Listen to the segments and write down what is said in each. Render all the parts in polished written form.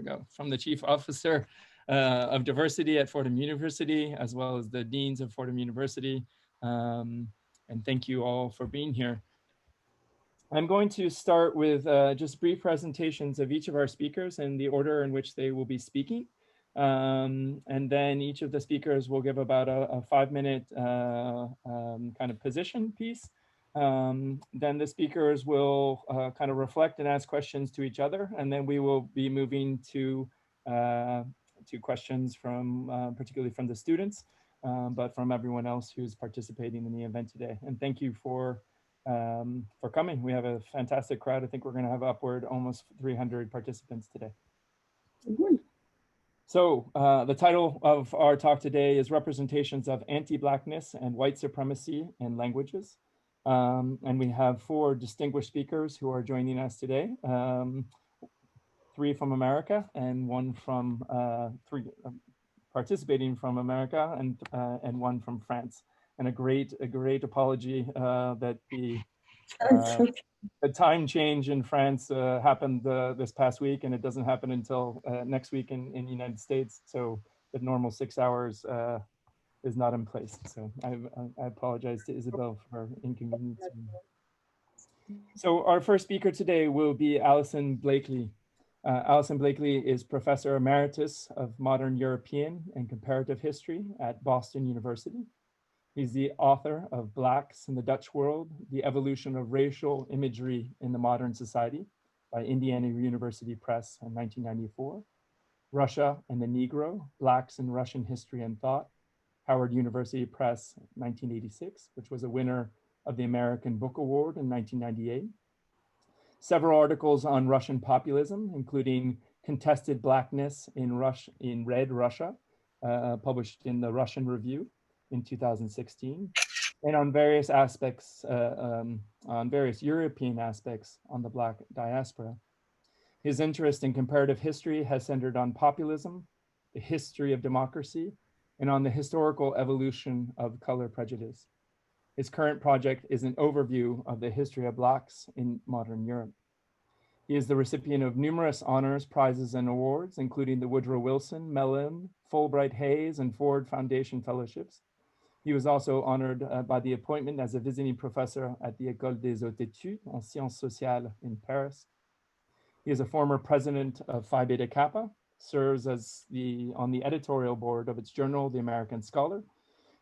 ago, from the Chief Officer of Diversity at Fordham University, as well as the Deans of Fordham University. And thank you all for being here. I'm going to start with just brief presentations of each of our speakers and the order in which they will be speaking. And then each of the speakers will give about a 5-minute kind of position piece. Then the speakers will kind of reflect and ask questions to each other, and then we will be moving to questions from particularly from the students, but from everyone else who's participating in the event today. And thank you for coming. We have a fantastic crowd. I think we're going to have upward almost 300 participants today. So the title of our talk today is Representations of Anti-Blackness and White Supremacy in Languages. And we have 4 distinguished speakers who are joining us today. 3 from America and 1 from 3 participating from America and 1 from France. And a great apology that the time change in France happened this past week, and it doesn't happen until next week in the United States. So the normal 6 hours is not in place. So I apologize to Isabel for inconveniencing. So our first speaker today will be Allison Blakely. Allison Blakely is Professor Emeritus of Modern European and Comparative History at Boston University. He's the author of Blacks in the Dutch World, The Evolution of Racial Imagery in the Modern Society by Indiana University Press in 1994. Russia and the Negro, Blacks in Russian History and Thought, Howard University Press, 1986, which was a winner of the American Book Award in 1998. Several articles on Russian populism, including Contested Blackness in Red Russia, published in the Russian Review in 2016, and on various aspects, on various European aspects on the Black diaspora. His interest in comparative history has centered on populism, the history of democracy, and on the historical evolution of color prejudice. His current project is an overview of the history of Blacks in modern Europe. He is the recipient of numerous honors, prizes, and awards, including the Woodrow Wilson, Mellon, Fulbright Hayes, and Ford Foundation Fellowships. He was also honored by the appointment as a visiting professor at the École des Hautes Études en Sciences Sociales in Paris. He is a former president of Phi Beta Kappa, serves as on the editorial board of its journal, The American Scholar,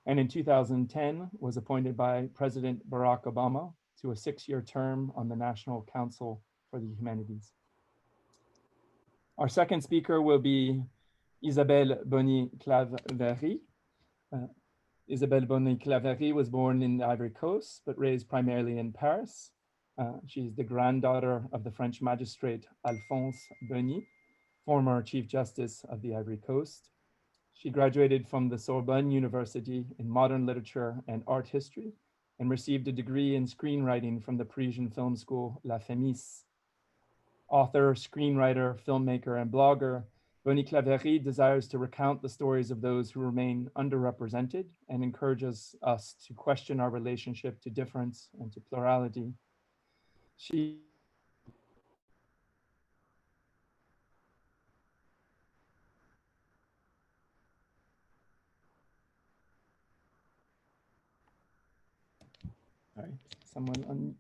and in 2010 was appointed by President Barack Obama to a 6-year term on the National Council for the Humanities. Our second speaker will be Isabelle Boni-Claverie. Isabelle Boni-Claverie was born in the Ivory Coast, but raised primarily in Paris. She's the granddaughter of the French magistrate Alphonse Boni, former Chief Justice of the Ivory Coast. She graduated from the Sorbonne University in Modern Literature and Art History and received a degree in screenwriting from the Parisian film school La Femis. Author, screenwriter, filmmaker, and blogger, Boni-Claverie desires to recount the stories of those who remain underrepresented and encourages us to question our relationship to difference and to plurality. She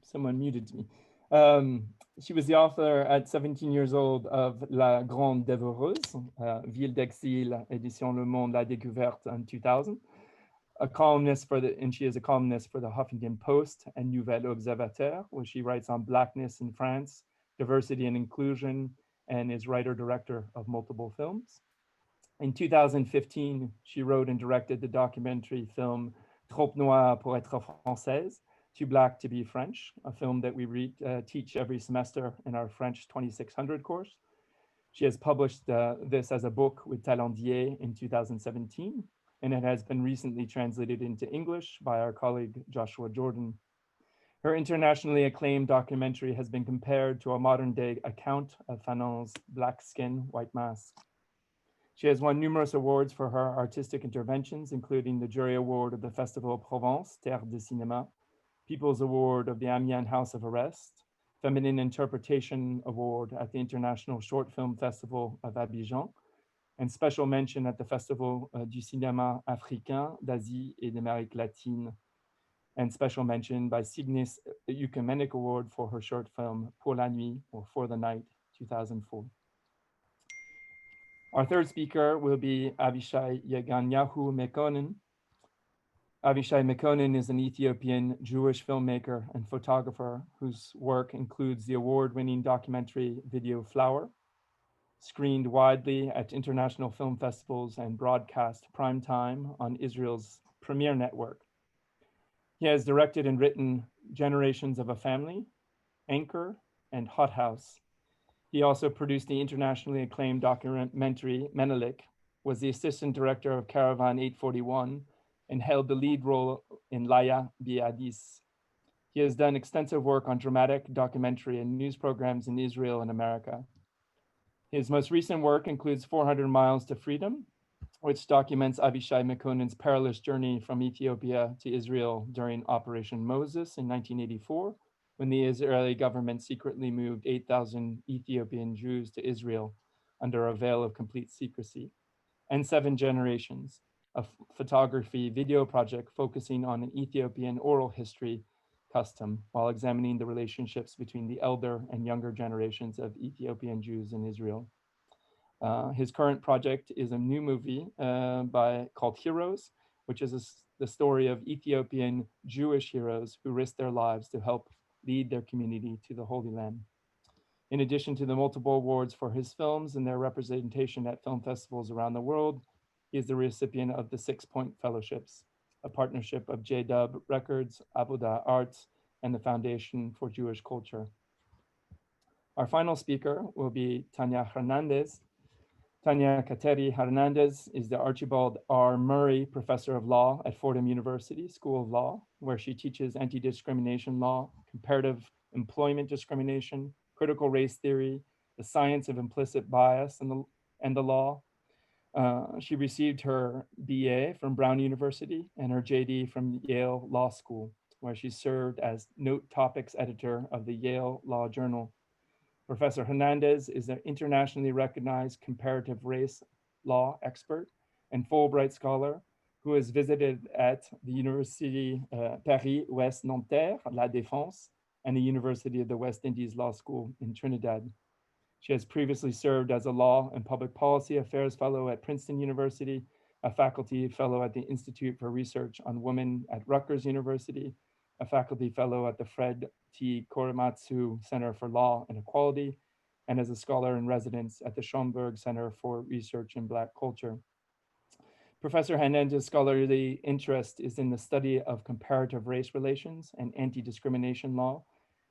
someone muted me. She was the author at 17 years old of La Grande Dévoreuse, Ville d'Exil, Édition Le Monde, La Découverte in 2000. A columnist and she is a columnist for the Huffington Post and Nouvel Observateur, where she writes on Blackness in France, diversity and inclusion, and is writer-director of multiple films. In 2015, she wrote and directed the documentary film Trop Noire pour être française, Too Black to be French, a film that we teach every semester in our French 2600 course. She has published this as a book with Talendier in 2017, and it has been recently translated into English by our colleague Joshua Jordan. Her internationally acclaimed documentary has been compared to a modern-day account of Fanon's Black Skin, White Mask. She has won numerous awards for her artistic interventions, including the Jury Award of the Festival of Provence, Terre de Cinéma, People's Award of the Amiens House of Arrest, Feminine Interpretation Award at the International Short Film Festival of Abidjan, and special mention at the Festival du Cinéma Africain d'Asie et d'Amérique latine, and special mention by Cygnus Ecumenic Award for her short film Pour la Nuit, or For the Night, 2004. Our third speaker will be Avishai Mcconan. Avishai Mcconan is an Ethiopian Jewish filmmaker and photographer whose work includes the award-winning documentary video Flower, screened widely at international film festivals and broadcast prime time on Israel's Premier Network. He has directed and written Generations of a Family, Anchor, and Hot House. He also produced the internationally acclaimed documentary Menelik, was the assistant director of Caravan 841, and held the lead role in Laya Biadis. He has done extensive work on dramatic, documentary, and news programs in Israel and America. His most recent work includes 400 Miles to Freedom, which documents Avishai Mcconan's perilous journey from Ethiopia to Israel during Operation Moses in 1984, when the Israeli government secretly moved 8,000 Ethiopian Jews to Israel under a veil of complete secrecy, and 7 Generations, a photography video project focusing on an Ethiopian oral history custom while examining the relationships between the elder and younger generations of Ethiopian Jews in Israel. His current project is a new movie called Heroes, which is the story of Ethiopian Jewish heroes who risked their lives to help lead their community to the Holy Land. In addition to the multiple awards for his films and their representation at film festivals around the world, he is the recipient of the 6 Point Fellowships, a partnership of J-Dub Records, Abuda Arts, and the Foundation for Jewish Culture. Our final speaker will be Tanya Hernandez. Tanya Hernandez is the Archibald R. Murray Professor of Law at Fordham University School of Law, where she teaches anti-discrimination law, comparative employment discrimination, critical race theory, the science of implicit bias and the law. She received her BA from Brown University and her JD from Yale Law School, where she served as Note Topics Editor of the Yale Law Journal. Professor Hernandez is an internationally recognized comparative race law expert and Fulbright scholar who has visited at the University Paris-Ouest Nanterre, La Défense, and the University of the West Indies Law School in Trinidad. She has previously served as a Law and Public Policy Affairs Fellow at Princeton University, a faculty fellow at the Institute for Research on Women at Rutgers University, a faculty fellow at the Fred T. Korematsu Center for Law and Equality, and as a scholar in residence at the Schomburg Center for Research in Black Culture. Professor Hernandez's scholarly interest is in the study of comparative race relations and anti-discrimination law,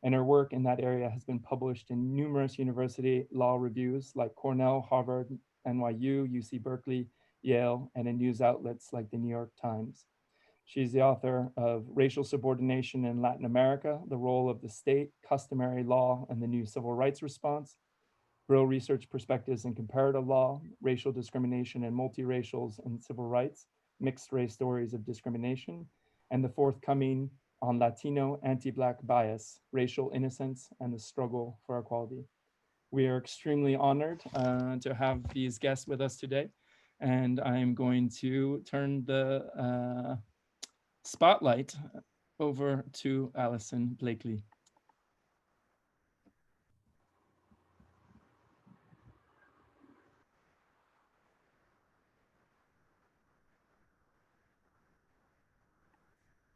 and her work in that area has been published in numerous university law reviews like Cornell, Harvard, NYU, UC Berkeley, Yale, and in news outlets like the New York Times. She's the author of Racial Subordination in Latin America, the Role of the State, Customary Law, and the New Civil Rights Response, Brill Research Perspectives in Comparative Law, Racial Discrimination and Multiracials and Civil Rights, Mixed Race Stories of Discrimination, and the forthcoming On Latino Anti-Black Bias, Racial Innocence and the Struggle for Equality. We are extremely honored to have these guests with us today, and I'm going to turn the spotlight over to Allison Blakely.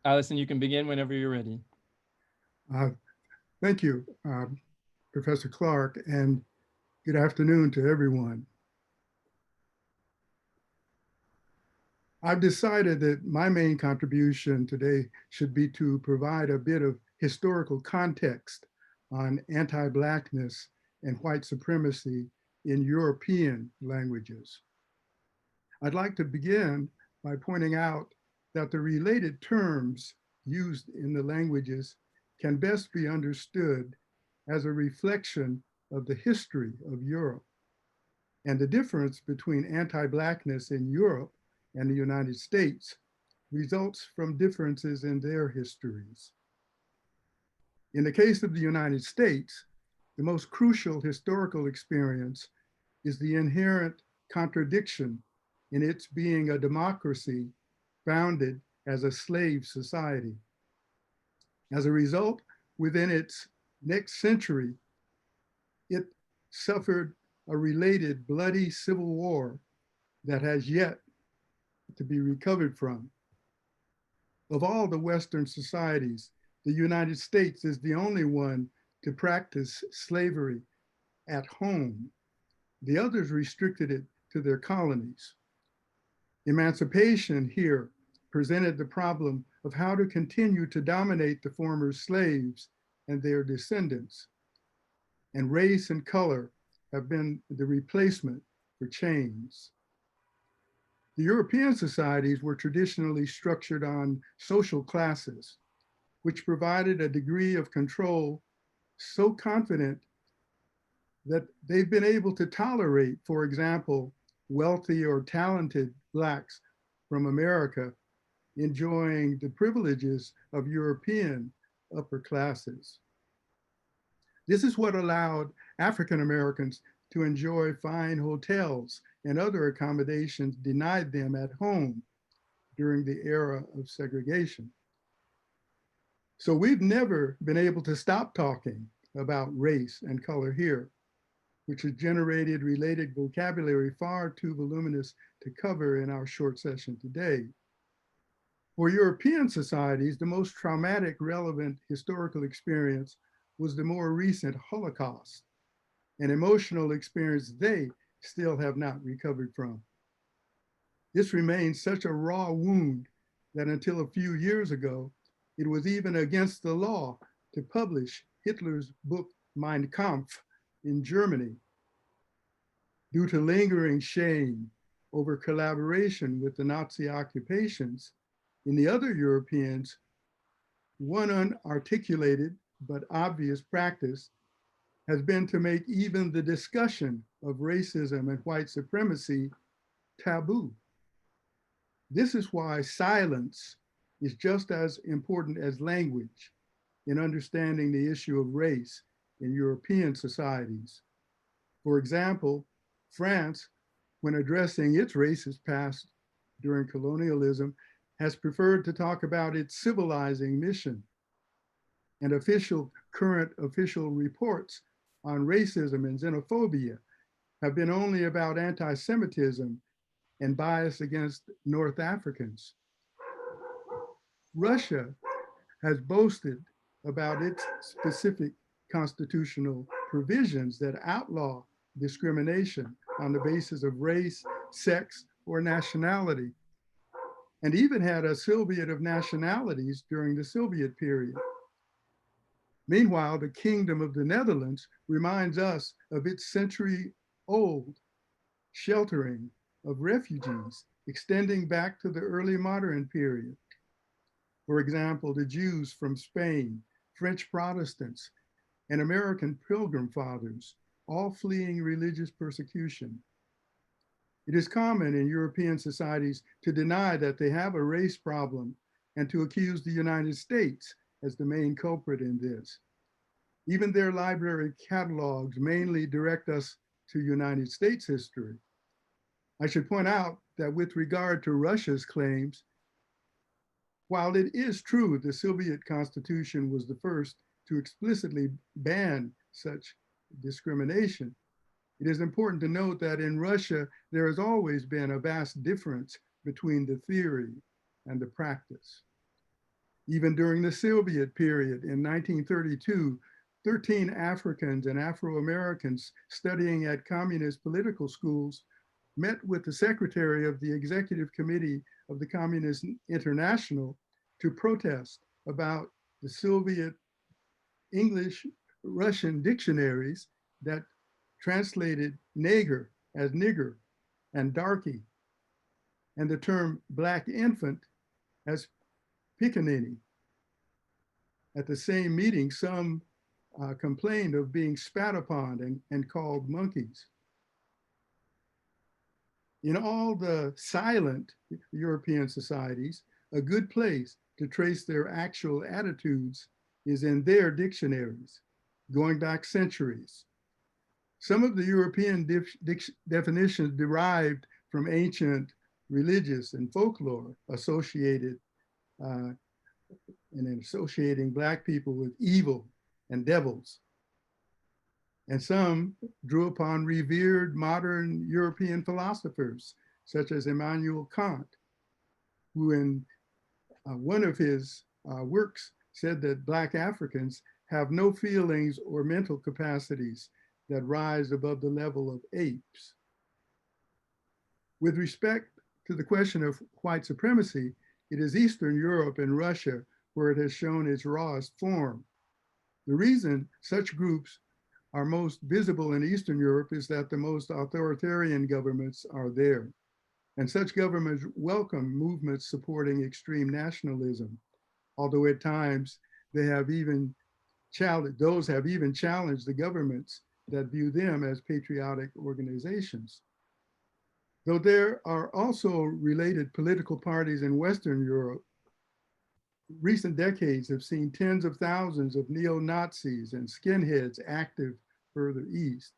Allison, you can begin whenever you're ready. Thank you, Professor Clark, and good afternoon to everyone. I've decided that my main contribution today should be to provide a bit of historical context on anti-Blackness and white supremacy in European languages. I'd like to begin by pointing out that the related terms used in the languages can best be understood as a reflection of the history of Europe and the difference between anti-Blackness in Europe and the United States results from differences in their histories. In the case of the United States, the most crucial historical experience is the inherent contradiction in its being a democracy founded as a slave society. As a result, within its next century, it suffered a related bloody civil war that has yet to be recovered from. Of all the Western societies, the United States is the only one to practice slavery at home. The others restricted it to their colonies. Emancipation here presented the problem of how to continue to dominate the former slaves and their descendants. And race and color have been the replacement for chains. The European societies were traditionally structured on social classes, which provided a degree of control so confident that they've been able to tolerate, for example, wealthy or talented Blacks from America enjoying the privileges of European upper classes. This is what allowed African Americans to enjoy fine hotels and other accommodations denied them at home during the era of segregation. So we've never been able to stop talking about race and color here, which has generated related vocabulary far too voluminous to cover in our short session today. For European societies, the most traumatic relevant historical experience was the more recent Holocaust, an emotional experience they still have not recovered from. This remains such a raw wound that until a few years ago, it was even against the law to publish Hitler's book Mein Kampf in Germany due to lingering shame over collaboration with the Nazi occupations. In the other Europeans, one unarticulated but obvious practice has been to make even the discussion of racism and white supremacy taboo. This is why silence is just as important as language in understanding the issue of race in European societies. For example, France, when addressing its racist past during colonialism, has preferred to talk about its civilizing mission. And current official reports on racism and xenophobia have been only about anti-Semitism and bias against North Africans. Russia has boasted about its specific constitutional provisions that outlaw discrimination on the basis of race, sex, or nationality, and even had a Soviet of nationalities during the Soviet period. Meanwhile, the Kingdom of the Netherlands reminds us of its century-old sheltering of refugees extending back to the early modern period. For example, the Jews from Spain, French Protestants, and American Pilgrim Fathers, all fleeing religious persecution. It is common in European societies to deny that they have a race problem and to accuse the United States as the main culprit in this. Even their library catalogs mainly direct us to United States history. I should point out that with regard to Russia's claims, while it is true the Soviet Constitution was the first to explicitly ban such discrimination, it is important to note that in Russia, there has always been a vast difference between the theory and the practice. Even during the Soviet period in 1932, 13 Africans and Afro-Americans studying at communist political schools met with the secretary of the executive committee of the Communist International to protest about the Soviet English-Russian dictionaries that translated nigger as nigger and darky, and the term black infant as pickaninny. At the same meeting, some complained of being spat upon and called monkeys. In all the silent European societies, a good place to trace their actual attitudes is in their dictionaries, going back centuries. Some of the European definitions derived from ancient religious and folklore associated and associating Black people with evil and devils. And some drew upon revered modern European philosophers, such as Immanuel Kant, who in one of his works said that Black Africans have no feelings or mental capacities that rise above the level of apes. With respect to the question of white supremacy, it is Eastern Europe and Russia where it has shown its rawest form. The reason such groups are most visible in Eastern Europe is that the most authoritarian governments are there. And such governments welcome movements supporting extreme nationalism, although at times they have even challenged the governments that view them as patriotic organizations. Though there are also related political parties in Western Europe, recent decades have seen tens of thousands of neo-Nazis and skinheads active further east.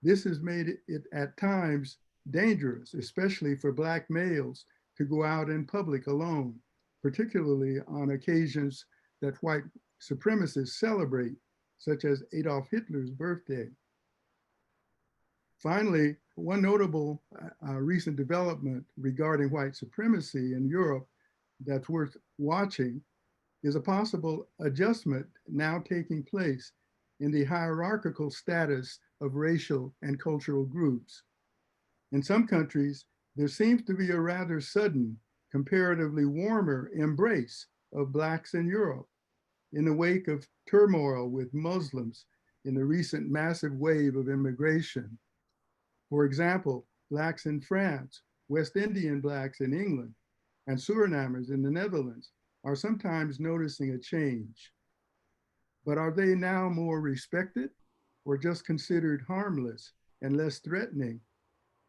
This has made it at times dangerous, especially for Black males, to go out in public alone, particularly on occasions that white supremacists celebrate, such as Adolf Hitler's birthday. Finally, one notable recent development regarding white supremacy in Europe that's worth watching is a possible adjustment now taking place in the hierarchical status of racial and cultural groups. In some countries, there seems to be a rather sudden, comparatively warmer embrace of Blacks in Europe in the wake of turmoil with Muslims in the recent massive wave of immigration. For example, Blacks in France, West Indian Blacks in England, and Surinamers in the Netherlands are sometimes noticing a change. But are they now more respected or just considered harmless and less threatening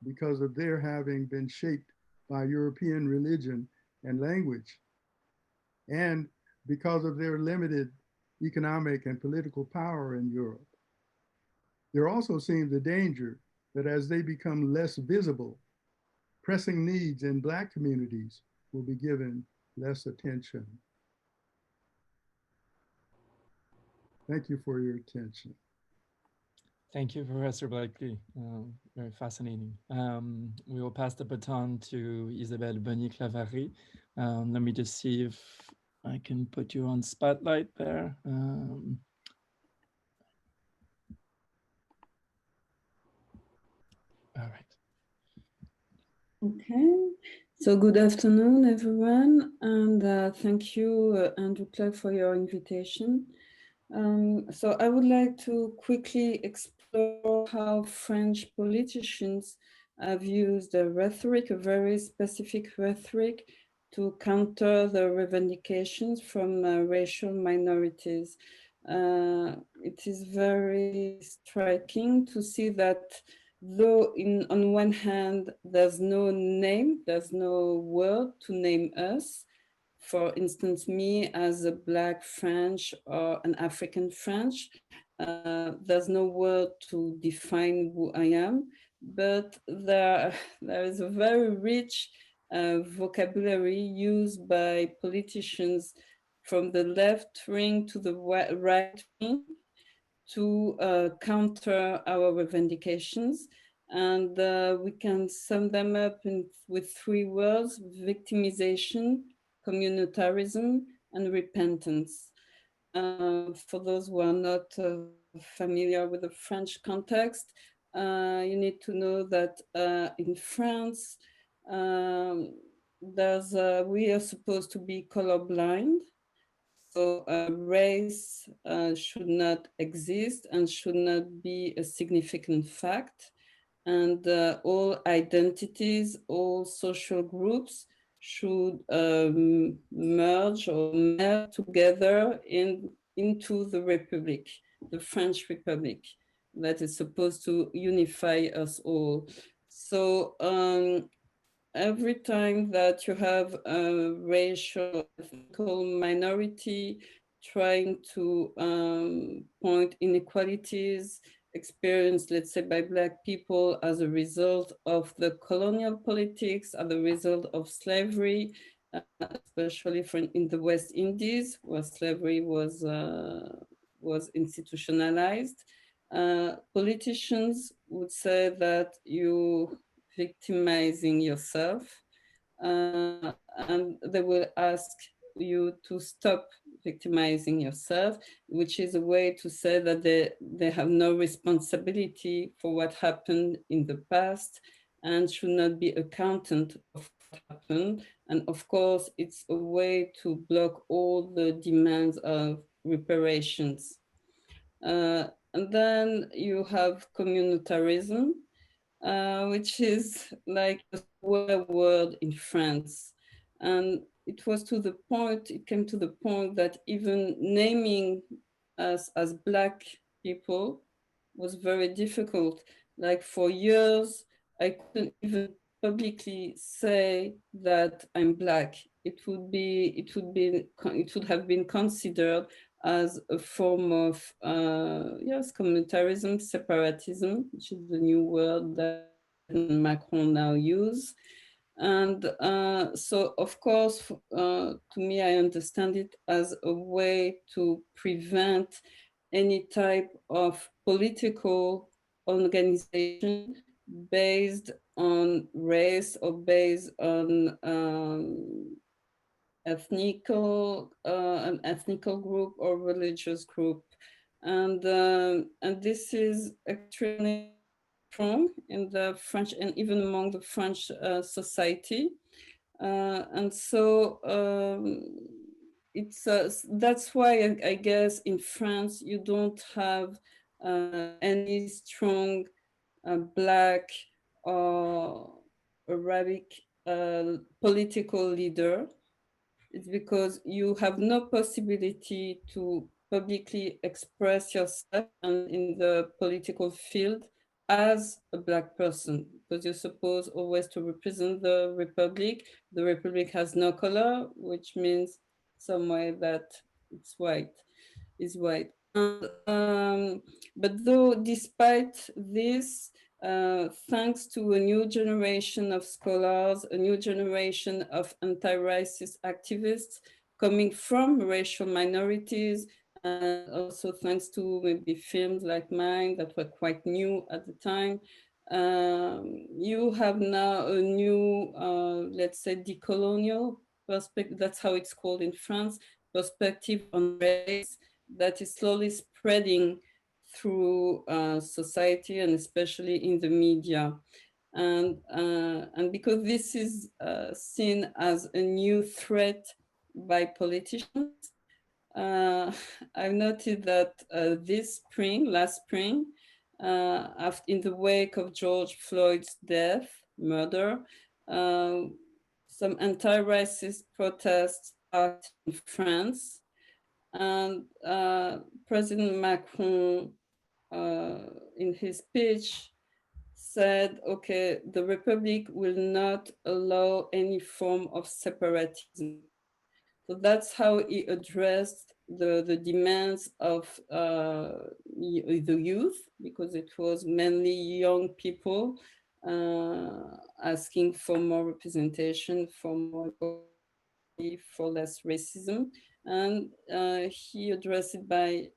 because of their having been shaped by European religion and language, and because of their limited economic and political power in Europe? There also seems a danger that as they become less visible, pressing needs in Black communities will be given less attention. Thank you for your attention. Thank you, Professor Blakely. Very fascinating. We will pass the baton to Isabelle Bonny-Claverie. Let me just see if I can put you on spotlight there. All right. Okay, so good afternoon, everyone, and thank you, Andrew Clark, for your invitation. So I would like to quickly explore how French politicians have used a rhetoric, a very specific rhetoric, to counter the revendications from racial minorities. It is very striking to see that though on one hand, there's no name, there's no word to name us. For instance, me as a Black French or an African French, there's no word to define who I am, but there is a very rich vocabulary used by politicians from the left wing to the right wing to counter our revendications. And we can sum them up with three words: victimization, communitarism, and repentance. For those who are not familiar with the French context, you need to know that in France, we are supposed to be colorblind. So race should not exist and should not be a significant fact. And all identities, all social groups should merge or meld together into the Republic, the French Republic, that is supposed to unify us all. So every time that you have a racial ethnical minority trying to point inequalities experienced, let's say, by Black people as a result of the colonial politics, as a result of slavery, especially in the West Indies, where slavery was institutionalized. Politicians would say that you victimizing yourself, and they will ask you to stop victimizing yourself, which is a way to say that they have no responsibility for what happened in the past and should not be accountant of what happened. And of course, it's a way to block all the demands of reparations. And then you have communitarism, which is like a swear word in France. And it came to the point that even naming us as Black people was very difficult. Like for years, I couldn't even publicly say that I'm Black. It would have been considered as a form of communitarism, separatism, which is the new word that Macron now use. And so, of course, to me, I understand it as a way to prevent any type of political organization based on race or based on an ethnical group or religious group, and this is extremely strong in the French and even among the French society, and so it's that's why I guess in France you don't have any strong Black or Arabic political leader. It's because you have no possibility to publicly express yourself and in the political field as a Black person, because you're supposed always to represent the Republic. The Republic has no color, which means some way that it's white, is white. And, but though, despite this, thanks to a new generation of scholars, a new generation of anti-racist activists coming from racial minorities, and also thanks to maybe films like mine that were quite new at the time, you have now a new, let's say, decolonial perspective, that's how it's called in France, perspective on race that is slowly spreading through society and especially in the media. And because this is seen as a new threat by politicians, I've noted that last spring, in the wake of George Floyd's murder, some anti-racist protests started in France, and President Macron, in his speech, said, okay, the Republic will not allow any form of separatism. So that's how he addressed the demands of the youth, because it was mainly young people asking for more representation, for more equality, for less racism. And he addressed it by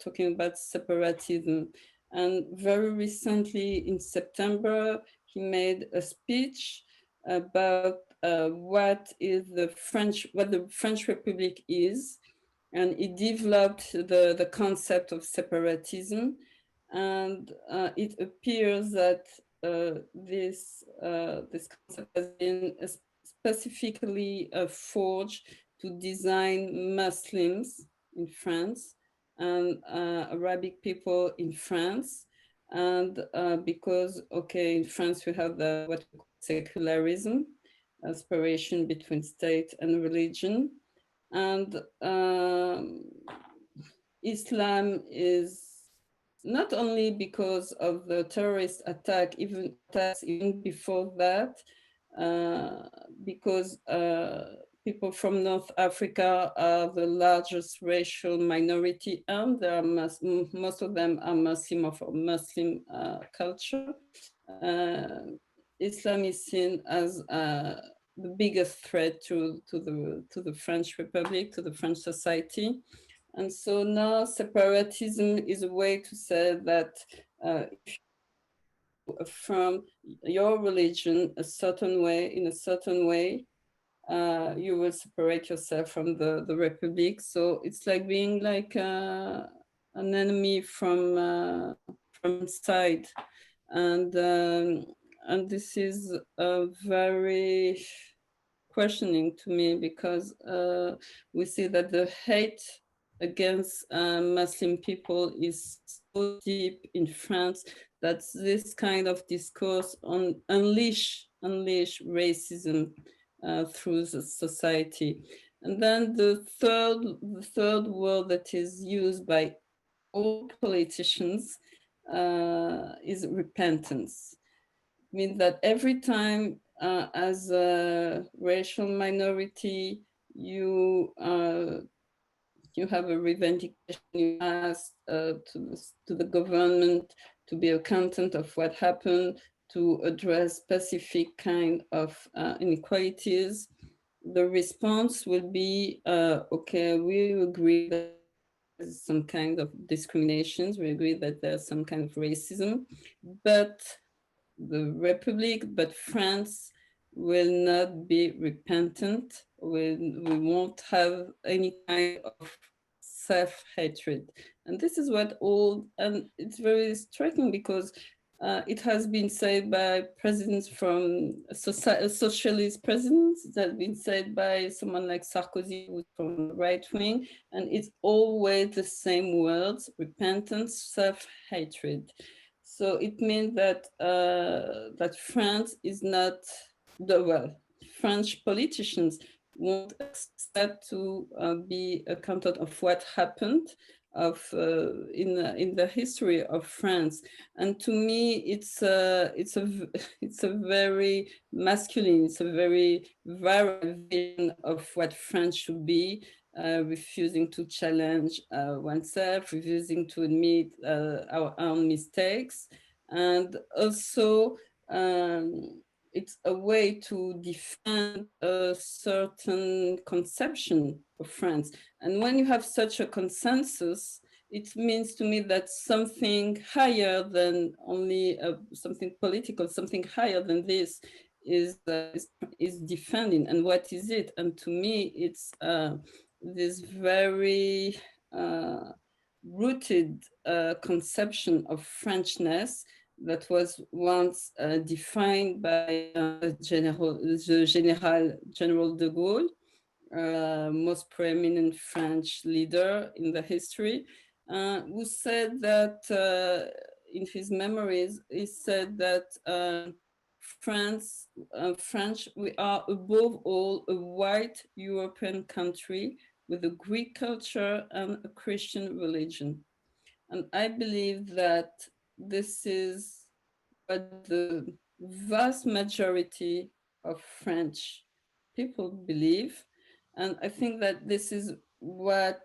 talking about separatism. And very recently in September, he made a speech about what the French Republic is, and he developed the concept of separatism. And it appears that this concept has been specifically forged to design Muslims in France and Arabic people in France. And because, okay, in France we have what we call secularism, separation between state and religion. And Islam is not only because of the terrorist attacks even before that, because people from North Africa are the largest racial minority, and there are most of them are Muslim or from Muslim culture. Islam is seen as the biggest threat to the French Republic, to the French society. And so now separatism is a way to say that if you affirm your religion a certain way, in a certain way, you will separate yourself from the Republic. So it's like being like an enemy from inside. And this is very questioning to me, because we see that the hate against Muslim people is so deep in France that this kind of discourse on unleash racism through the society. And then the third word that is used by all politicians is repentance. It means that every time as a racial minority, you have a revendication, you ask to the government to be accountant of what happened, to address specific kind of inequalities. The response will be, okay, we agree that there's some kind of discriminations, we agree that there's some kind of racism, but the Republic, but France will not be repentant. We won't have any kind of self-hatred. And this is what and it's very striking, because it has been said by presidents from socialist presidents, it has been said by someone like Sarkozy, who's from the right wing, and it's always the same words: repentance, self-hatred. So it means that that France is not French politicians won't accept to be accounted of what happened in the history of France. And to me, it's a very masculine, it's a very viral vision of what France should be. Refusing to challenge oneself, refusing to admit our own mistakes. And also, it's a way to defend a certain conception of France. And when you have such a consensus, it means to me that something higher than only something political, something higher than this is defending. And what is it? And to me, it's this very rooted conception of Frenchness that was once defined by General de Gaulle, most preeminent French leader in the history, who said that in his memories, he said that French, we are above all a white European country with a Greek culture and a Christian religion. And I believe that this is what the vast majority of French people believe. And I think that this is what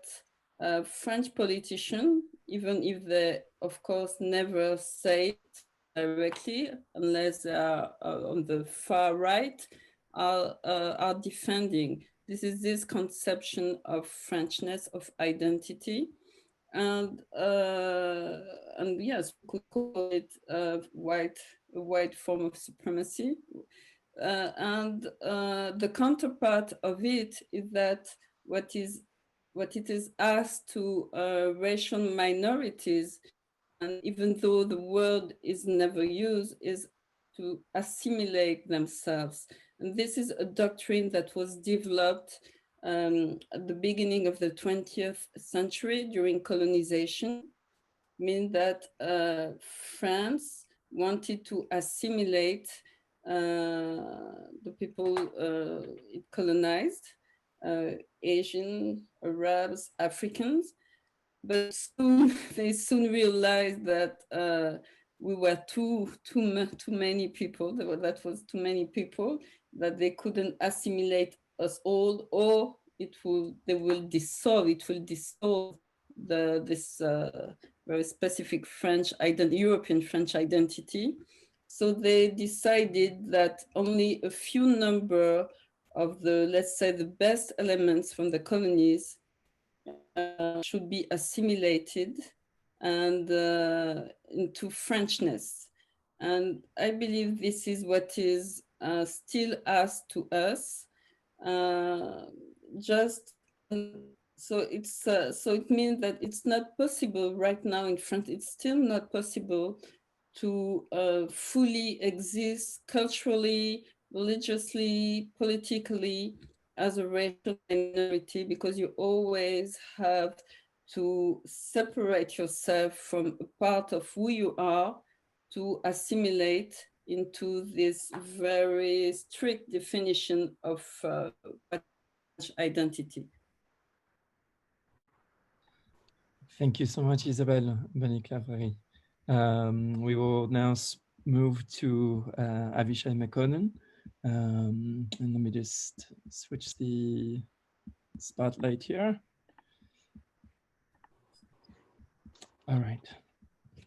French politicians, even if they, of course, never say it directly, unless they are on the far right, are defending. This is this conception of Frenchness, of identity. And yes, we could call it a white form of supremacy. And the counterpart of it is that what it is asked to racial minorities, and even though the word is never used, is to assimilate themselves. And this is a doctrine that was developed at the beginning of the 20th century during colonization, mean that France wanted to assimilate the people it colonized, Asian, Arabs, Africans, but they soon realized that we were too many people. That was too many people, that they couldn't assimilate us all, or they will dissolve this very specific European French identity. So they decided that only a few number of the, let's say, the best elements from the colonies should be assimilated and into Frenchness. And I believe this is what is still asked to us. So it means that it's not possible right now in France. It's still not possible to fully exist culturally, religiously, politically as a racial minority, because you always have to separate yourself from a part of who you are to assimilate into this very strict definition of identity. Thank you so much, Isabelle Boni-Claverie. We will now move to Avishai Mcconan. And let me just switch the spotlight here. All right,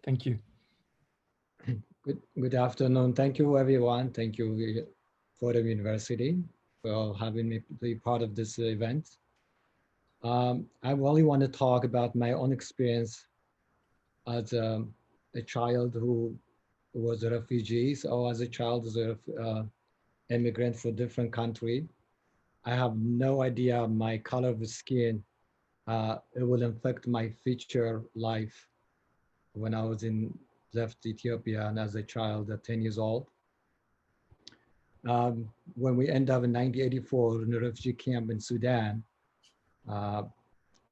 thank you. Good afternoon. Thank you, everyone. Thank you for the university for having me be part of this event. I really want to talk about my own experience as a child who was a refugee, or as a child as an immigrant for a different country. I have no idea my color of skin, it will affect my future life when I was left Ethiopia and as a child at 10 years old. When we end up in 1984 in a refugee camp in Sudan,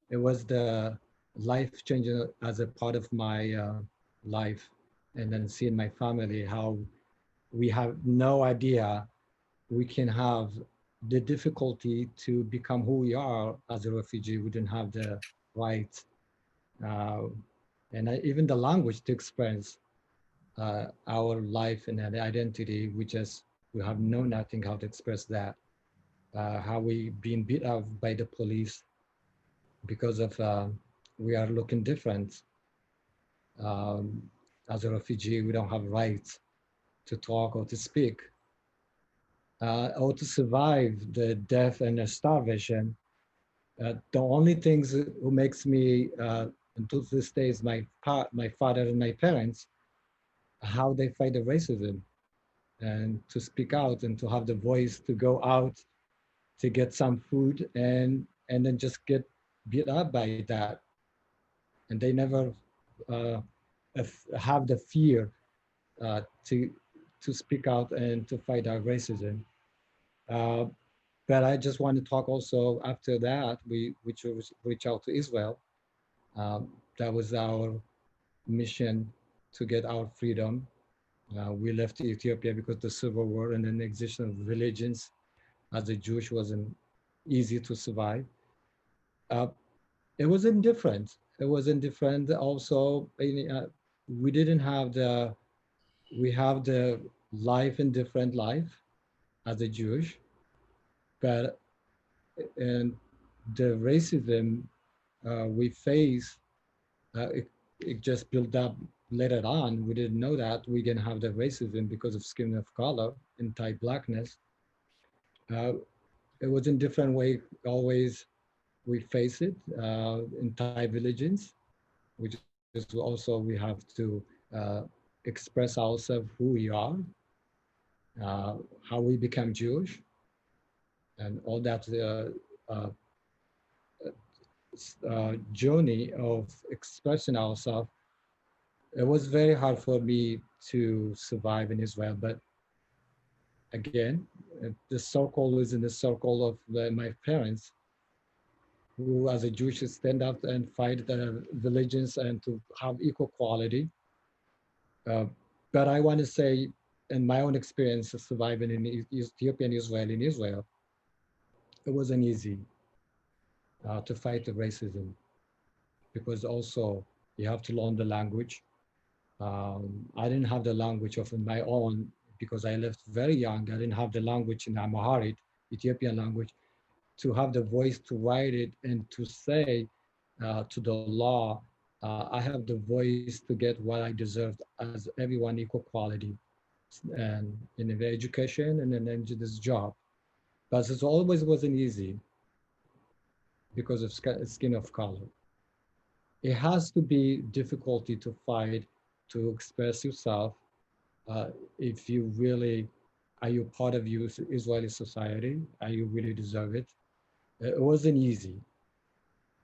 it was the life changing as a part of my life. And then seeing my family, how we have no idea we can have the difficulty to become who we are as a refugee. We didn't have the right and even the language to express our life and identity. We have known nothing how to express that. How we been beat up by the police because of we are looking different. As a refugee, we don't have rights to talk or to speak. Or to survive the death and the starvation. The only things who makes me, until this day, is my father and my parents, how they fight the racism and to speak out and to have the voice to go out to get some food and then just get beat up by that. And they never have the fear to speak out and to fight our racism. But I just want to talk also after that, we reach out to Israel. That was our mission to get our freedom. We left Ethiopia because the civil war and then the existence of religions as a Jewish wasn't easy to survive. It was indifferent. It was indifferent also. We didn't have we have the life in different life as a Jewish, but and the racism we face, it just built up later on. We didn't know that we're gonna have the racism because of skin of color, anti-blackness. It was in different way, always we face it, anti-religions, which is also we have to express ourselves who we are, how we become Jewish, and all that journey of expressing ourselves. It was very hard for me to survive in Israel, but again, the circle was in the circle of my parents, who as a Jewish stand up and fight the religions and to have equal quality. But I want to say, in my own experience of surviving in Ethiopia and Israel, it wasn't easy to fight the racism, because also you have to learn the language. I didn't have the language of my own because I left very young. I didn't have the language in Amharic, Ethiopian language. to have the voice to write it and to say to the law, I have the voice to get what I deserved as everyone equal quality and in the education and in this job. But it always wasn't easy because of skin of color. It has to be difficulty to fight, to express yourself. If you really, are you part of Israeli society? Are you really deserve it? It wasn't easy.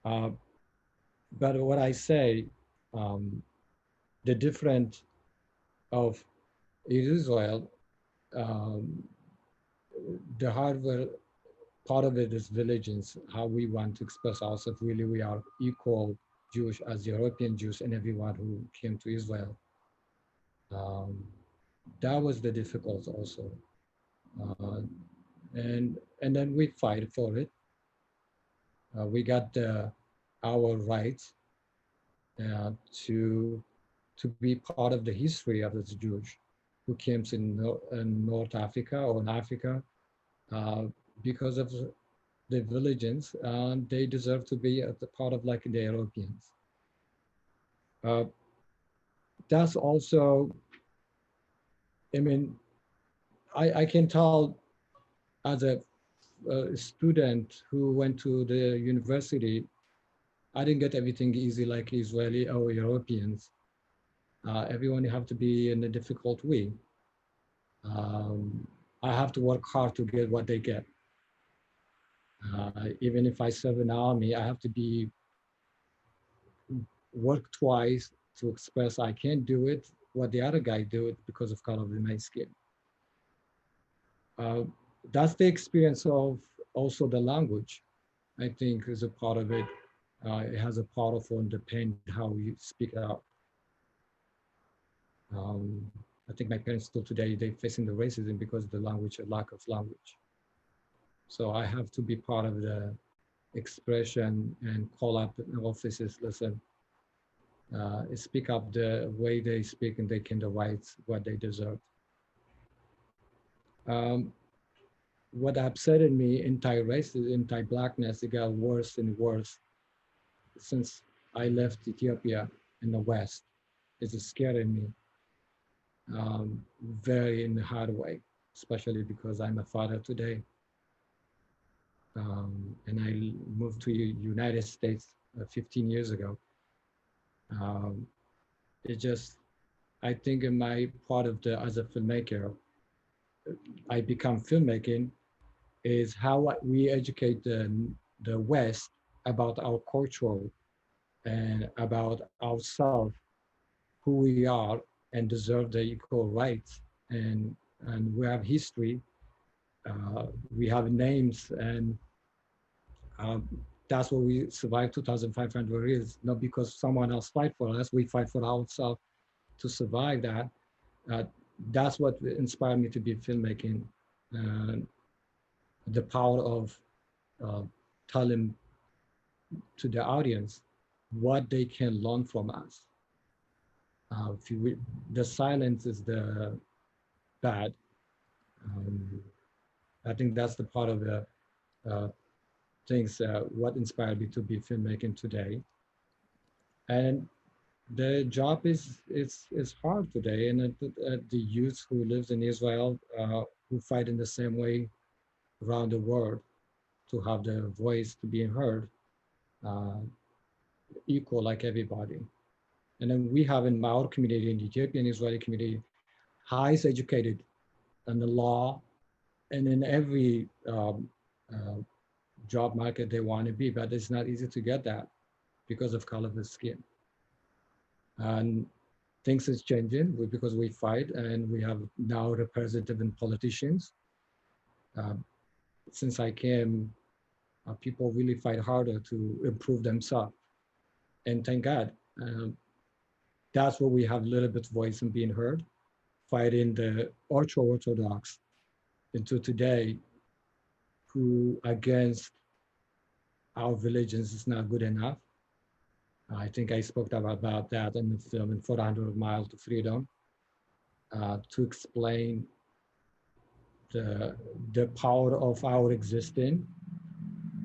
But what I say, the difference of Israel, the hardware part of it is religions, how we want to express ourselves. Really, we are equal Jewish as European Jews and everyone who came to Israel. That was the difficult also. And then we fight for it. We got our rights to be part of the history of the Jews who came in North Africa or in Africa because of the religions, and they deserve to be a part of like the Europeans. That's also, I mean, I can tell as a student who went to the university, I didn't get everything easy like Israeli or Europeans. Everyone have to be in a difficult way. I have to work hard to get what they get. Even if I serve in the army, I have to work twice to express I can't do it, what the other guy do it because of color of my skin. That's the experience of also the language, I think is a part of it. It has a powerful and depend how you speak out. I think my parents still today, they're facing the racism because of the language, a lack of language. So I have to be part of the expression and call up offices, listen, speak up the way they speak and they can the rights, what they deserve. What upset me, anti-racism, anti-Blackness, it got worse and worse since I left Ethiopia in the West. It's scaring me very in a hard way, especially because I'm a father today. And I moved to United States 15 years ago. It just, I think in my part of as a filmmaker, I become filmmaking is how we educate the West about our culture and about ourselves, who we are and deserve the equal rights. And we have history, we have names, and that's what we survived 2,500 years, not because someone else fight for us, we fight for ourselves to survive that. That's what inspired me to be filmmaking. The power of telling to the audience what they can learn from us. The silence is the bad. I think that's the part of the things what inspired me to be filmmaking today. And the job is hard today, and the youth who lives in Israel who fight in the same way around the world to have their voice to be heard, equal like everybody. And then we have in our community, in the Ethiopian Israeli community, highest educated in the law and in every job market they want to be, but it's not easy to get that because of color of the skin. And things is changing because we fight, and we have now representative and politicians. Since I came, people really fight harder to improve themselves. And thank God, that's where we have a little bit of voice and being heard, fighting the ultra-Orthodox into today, who against our religions is not good enough. I think I spoke about that in the film in 400 Miles to Freedom, to explain the power of our existing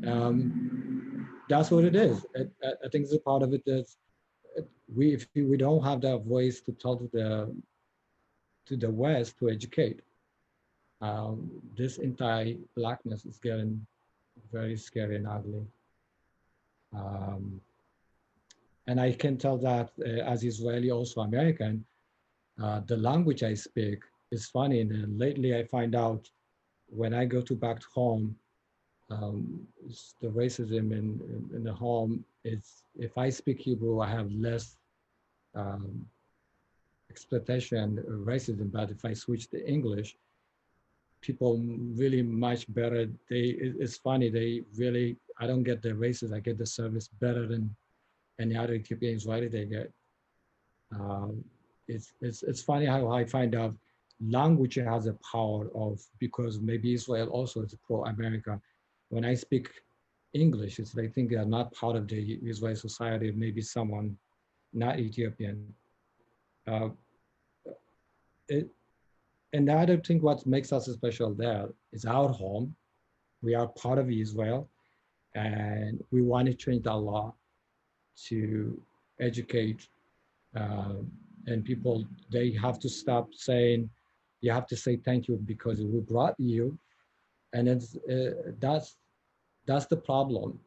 That's what it is. I think it's a part of it that if we don't have that voice to tell to the West to educate, this anti-Blackness is getting very scary and ugly. And I can tell that as Israeli, also American, the language I speak is funny. And lately I find out when I go back home, the racism in the home is, if I speak Hebrew, I have less exploitation of racism, but if I switch to English, people really much better. It's funny, they really, I don't get the racism, I get the service better than any other Ethiopian Israeli they get. It's funny how I find out language has a power of, because maybe Israel also is pro-America. When I speak English, it's they think they are not part of the Israeli society, maybe someone not Ethiopian. And the other thing what makes us special there is our home. We are part of Israel, and we want to change the law to educate, and people, they have to stop saying, you have to say thank you because we brought you. And it's, that's the problem.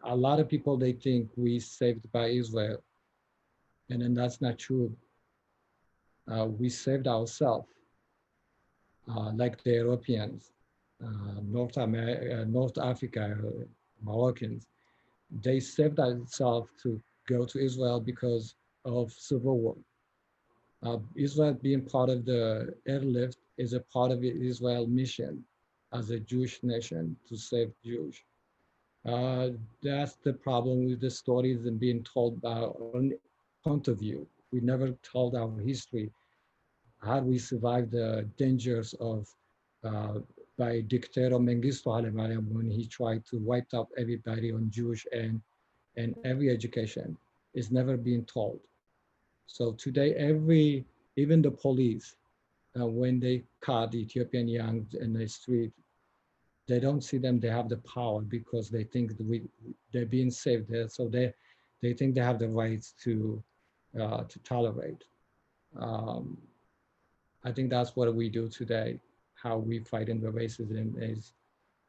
A lot of people, they think we saved by Israel, and then that's not true. We saved ourselves, like the Europeans, North America, North Africa, Moroccans. They saved themselves to go to Israel because of civil war. Israel being part of the airlift is a part of the Israel mission as a Jewish nation to save Jews. That's the problem with the stories and being told by our own point of view. We never told our history. How we survived the dangers of by dictator Mengistu Haile Mariam when he tried to wipe out everybody on Jewish and every education is never being told. So today, even the police, when they caught the Ethiopian young in the street, they don't see them, they have the power because they think they're being saved there. So they think they have the rights to tolerate. I think that's what we do today. How we fight in the racism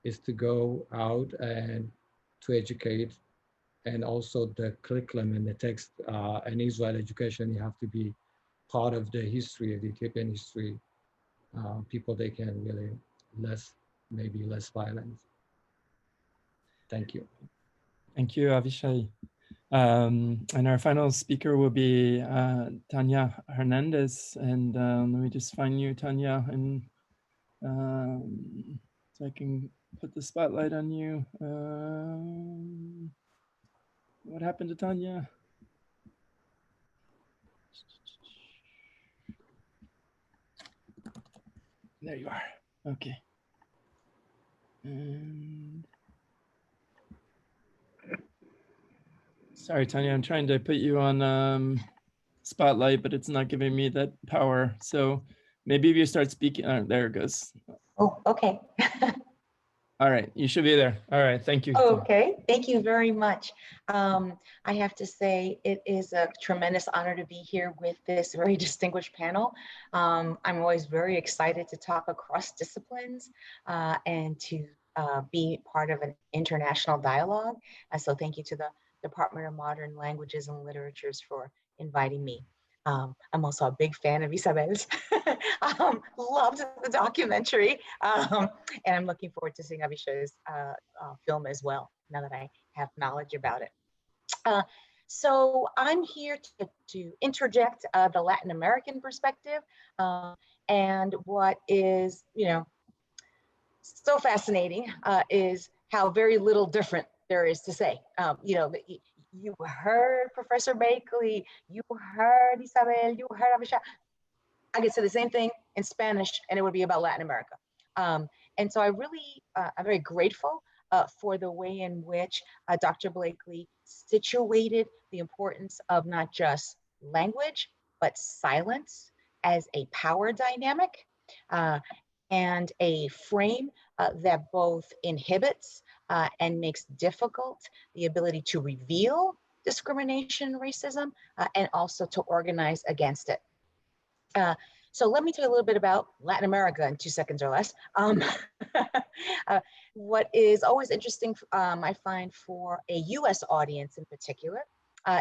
is to go out and to educate, and also the curriculum and the text and Israel education, you have to be part of the history of the Ethiopian history. People, they can really maybe less violence. Thank you. Thank you, Avishai. And our final speaker will be Tanya Hernandez. And let me just find you, Tanya, and so I can put the spotlight on you. What happened to Tanya? There you are. Okay. And sorry, Tanya, I'm trying to put you on spotlight, but it's not giving me that power. So maybe if you start speaking, there it goes. Oh, okay. All right, you should be there. All right, thank you. Okay, thank you very much. I have to say it is a tremendous honor to be here with this very distinguished panel. I'm always very excited to talk across disciplines and to be part of an international dialogue. So thank you to the Department of Modern Languages and Literatures for inviting me. I'm also a big fan of Isabel's. Loved the documentary, and I'm looking forward to seeing Avishai's film as well, now that I have knowledge about it. So I'm here to interject the Latin American perspective, and what is, so fascinating is how very little different there is to say. You heard Professor Bakley, you heard Isabel, you heard Avishai. I could say the same thing in Spanish and it would be about Latin America. And so I'm very grateful for the way in which Dr. Blakely situated the importance of not just language, but silence as a power dynamic and a frame that both inhibits and makes difficult the ability to reveal discrimination and racism, and also to organize against it. So let me tell you a little bit about Latin America in 2 seconds or less. What is always interesting, I find, for a US audience in particular,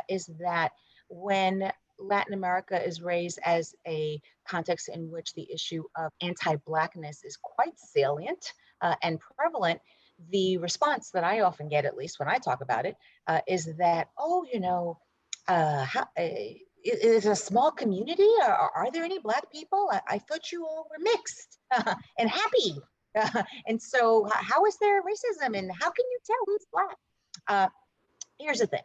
is that when Latin America is raised as a context in which the issue of anti-Blackness is quite salient and prevalent, the response that I often get, at least when I talk about it, is that, oh, you know, is it a small community? Are there any Black people? I thought you all were mixed and happy. And so how is there racism, and how can you tell who's Black? Here's the thing.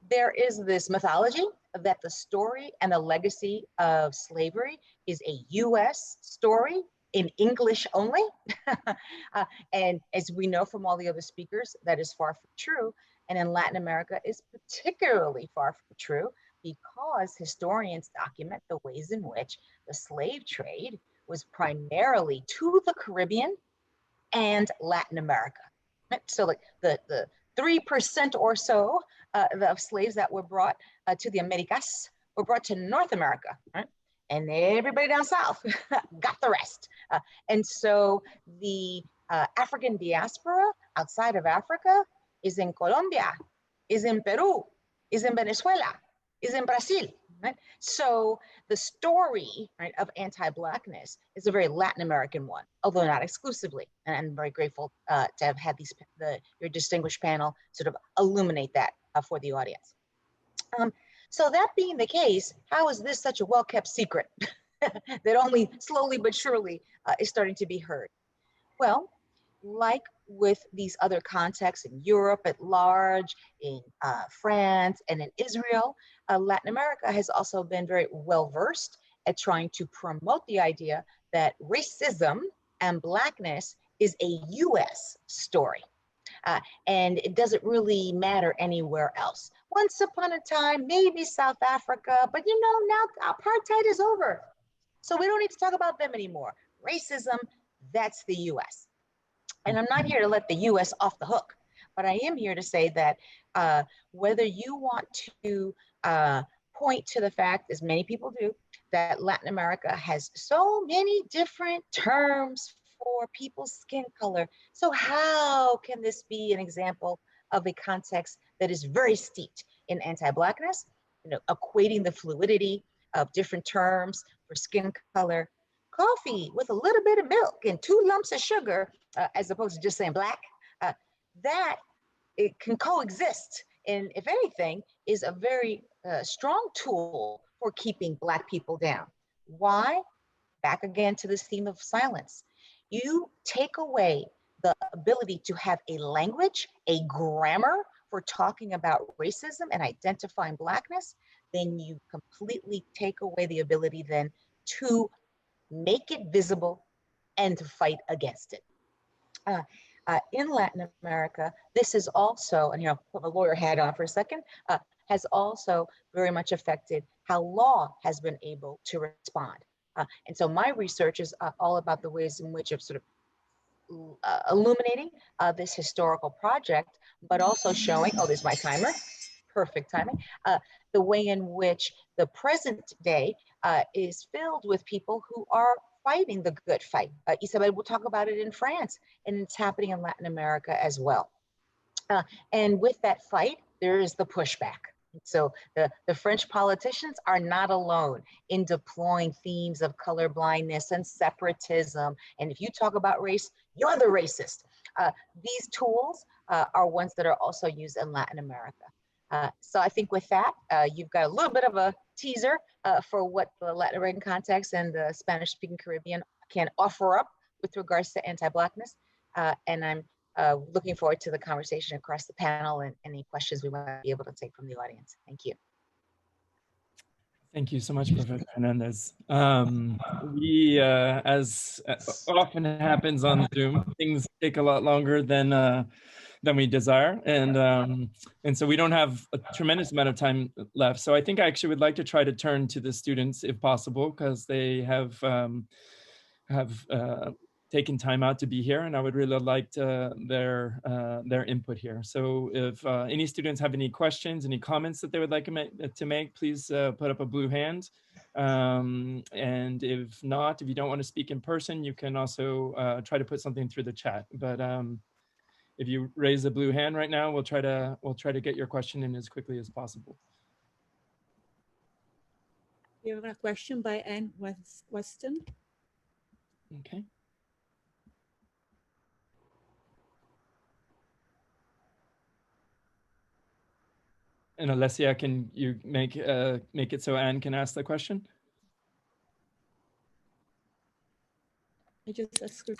There is this mythology that the story and the legacy of slavery is a US story in English only. And as we know from all the other speakers, that is far from true. And in Latin America is particularly far from true, because historians document the ways in which the slave trade was primarily to the Caribbean and Latin America. So like the 3% or so of slaves that were brought to the Americas were brought to North America, right? And everybody down south got the rest. And so the African diaspora outside of Africa is in Colombia, is in Peru, is in Venezuela, is in Brazil, right? So the story, right, of anti-Blackness is a very Latin American one, although not exclusively. And I'm very grateful to have had your distinguished panel sort of illuminate that for the audience. So that being the case, how is this such a well-kept secret that only slowly but surely is starting to be heard? Well, like with these other contexts in Europe at large, in France, and in Israel, Latin America has also been very well-versed at trying to promote the idea that racism and Blackness is a US story. And it doesn't really matter anywhere else. Once upon a time, maybe South Africa, but you know, now apartheid is over. So we don't need to talk about them anymore. Racism, that's the US. And I'm not here to let the US off the hook, but I am here to say that whether you want to point to the fact, as many people do, that Latin America has so many different terms for people's skin color. So how can this be an example of a context that is very steeped in anti-Blackness, you know, equating the fluidity of different terms for skin color, coffee with a little bit of milk and 2 lumps of sugar, as opposed to just saying Black, that it can coexist. And if anything, is a very strong tool for keeping Black people down. Why? Back again to this theme of silence. You take away the ability to have a language, a grammar for talking about racism and identifying Blackness, then you completely take away the ability then to make it visible and to fight against it. In Latin America, this is also, and here I'll put my lawyer hat on for a second, has also very much affected how law has been able to respond. And so my research is all about the ways in which of sort of illuminating this historical project, but also showing, oh, there's my timer, perfect timing, the way in which the present day is filled with people who are fighting the good fight. Isabel will talk about it in France, and it's happening in Latin America as well. And with that fight, there is the pushback. So the French politicians are not alone in deploying themes of colorblindness and separatism. And if you talk about race, you're the racist. These tools are ones that are also used in Latin America. So I think with that, you've got a little bit of a teaser for what the Latin American context and the Spanish-speaking Caribbean can offer up with regards to anti-Blackness. And I'm looking forward to the conversation across the panel and any questions we might be able to take from the audience. Thank you. Thank you so much, Professor Hernandez. We, as often happens on Zoom, things take a lot longer than we desire, and so we don't have a tremendous amount of time left. So I think I actually would like to try to turn to the students if possible, because they have taken time out to be here, and I would really like their input here. So if any students have any questions, any comments that they would like to make, please put up a blue hand. And if not, if you don't want to speak in person, you can also try to put something through the chat. But if you raise the blue hand right now, we'll try to get your question in as quickly as possible. We have a question by Anne Weston. Okay. And Alessia, can you make it so Anne can ask the question?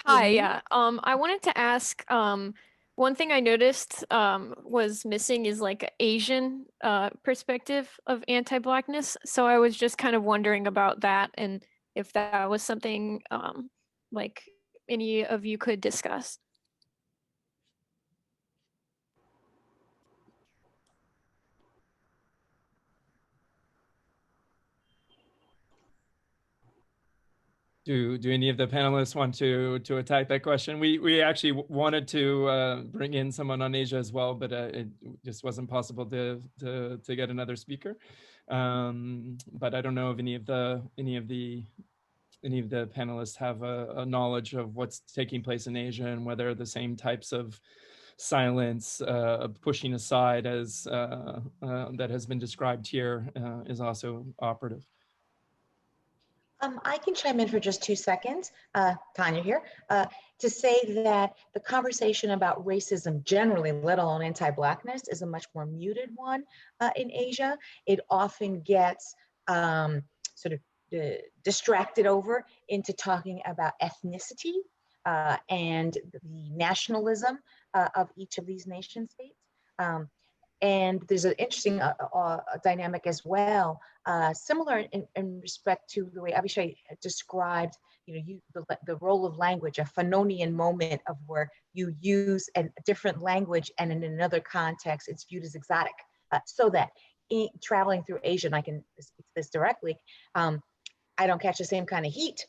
Hi, yeah. I wanted to ask, one thing I noticed was missing is like an Asian perspective of anti-Blackness. So I was just kind of wondering about that and if that was something like any of you could discuss. Do any of the panelists want to attack that question? We actually wanted to bring in someone on Asia as well, but it just wasn't possible to get another speaker. But I don't know if any of the panelists have a knowledge of what's taking place in Asia and whether the same types of silence, pushing aside as that has been described here is also operative. I can chime in for just 2 seconds, Tanya here, to say that the conversation about racism generally, let alone anti-Blackness, is a much more muted one in Asia. It often gets sort of distracted over into talking about ethnicity and the nationalism of each of these nation states. And there's an interesting dynamic as well, similar in respect to the way Avishai described, the role of language, a Fanonian moment of where you use a different language and in another context, it's viewed as exotic. So that traveling through Asia, and I can speak to this directly, I don't catch the same kind of heat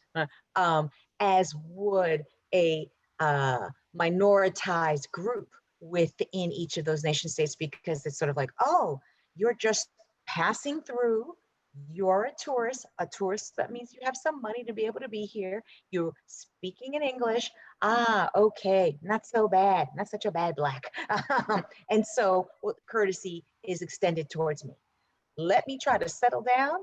as would a minoritized group within each of those nation states, because it's sort of like, oh, you're just passing through, you're a tourist. That means you have some money to be able to be here, you're speaking in English, okay, not so bad, not such a bad Black. And so courtesy is extended towards me. Let me try to settle down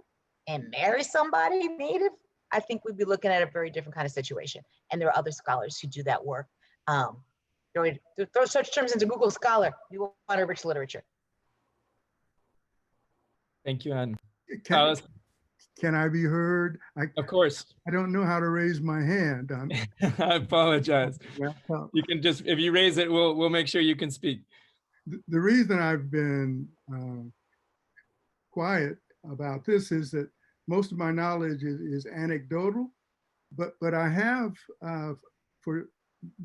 and marry somebody native, I think we'd be looking at a very different kind of situation. And there are other scholars who do that work. Throw search terms into Google Scholar, you will find a rich literature. Thank you, Anne. Can I be heard? Of course. I don't know how to raise my hand. I apologize. You can just, if you raise it, we'll make sure you can speak. The reason I've been quiet about this is that most of my knowledge is anecdotal, but I have for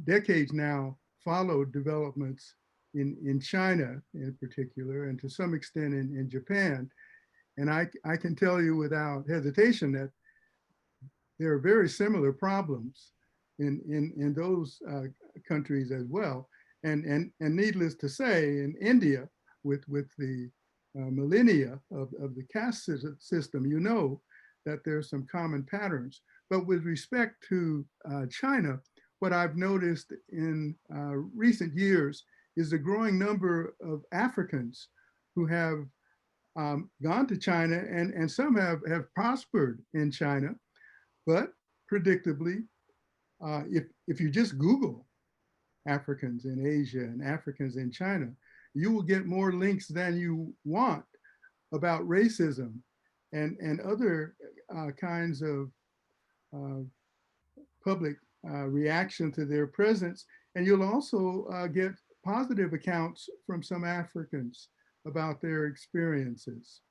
decades now followed developments in China in particular, and to some extent in Japan. And I can tell you without hesitation that there are very similar problems in those countries as well. And needless to say, in India, with the millennia of the caste system, you know that there's some common patterns. But with respect to China, what I've noticed in recent years is a growing number of Africans who have gone to China, and some have prospered in China, but predictably, if you just Google Africans in Asia and Africans in China, you will get more links than you want about racism and other kinds of public reaction to their presence. And you'll also get positive accounts from some Africans about their experiences.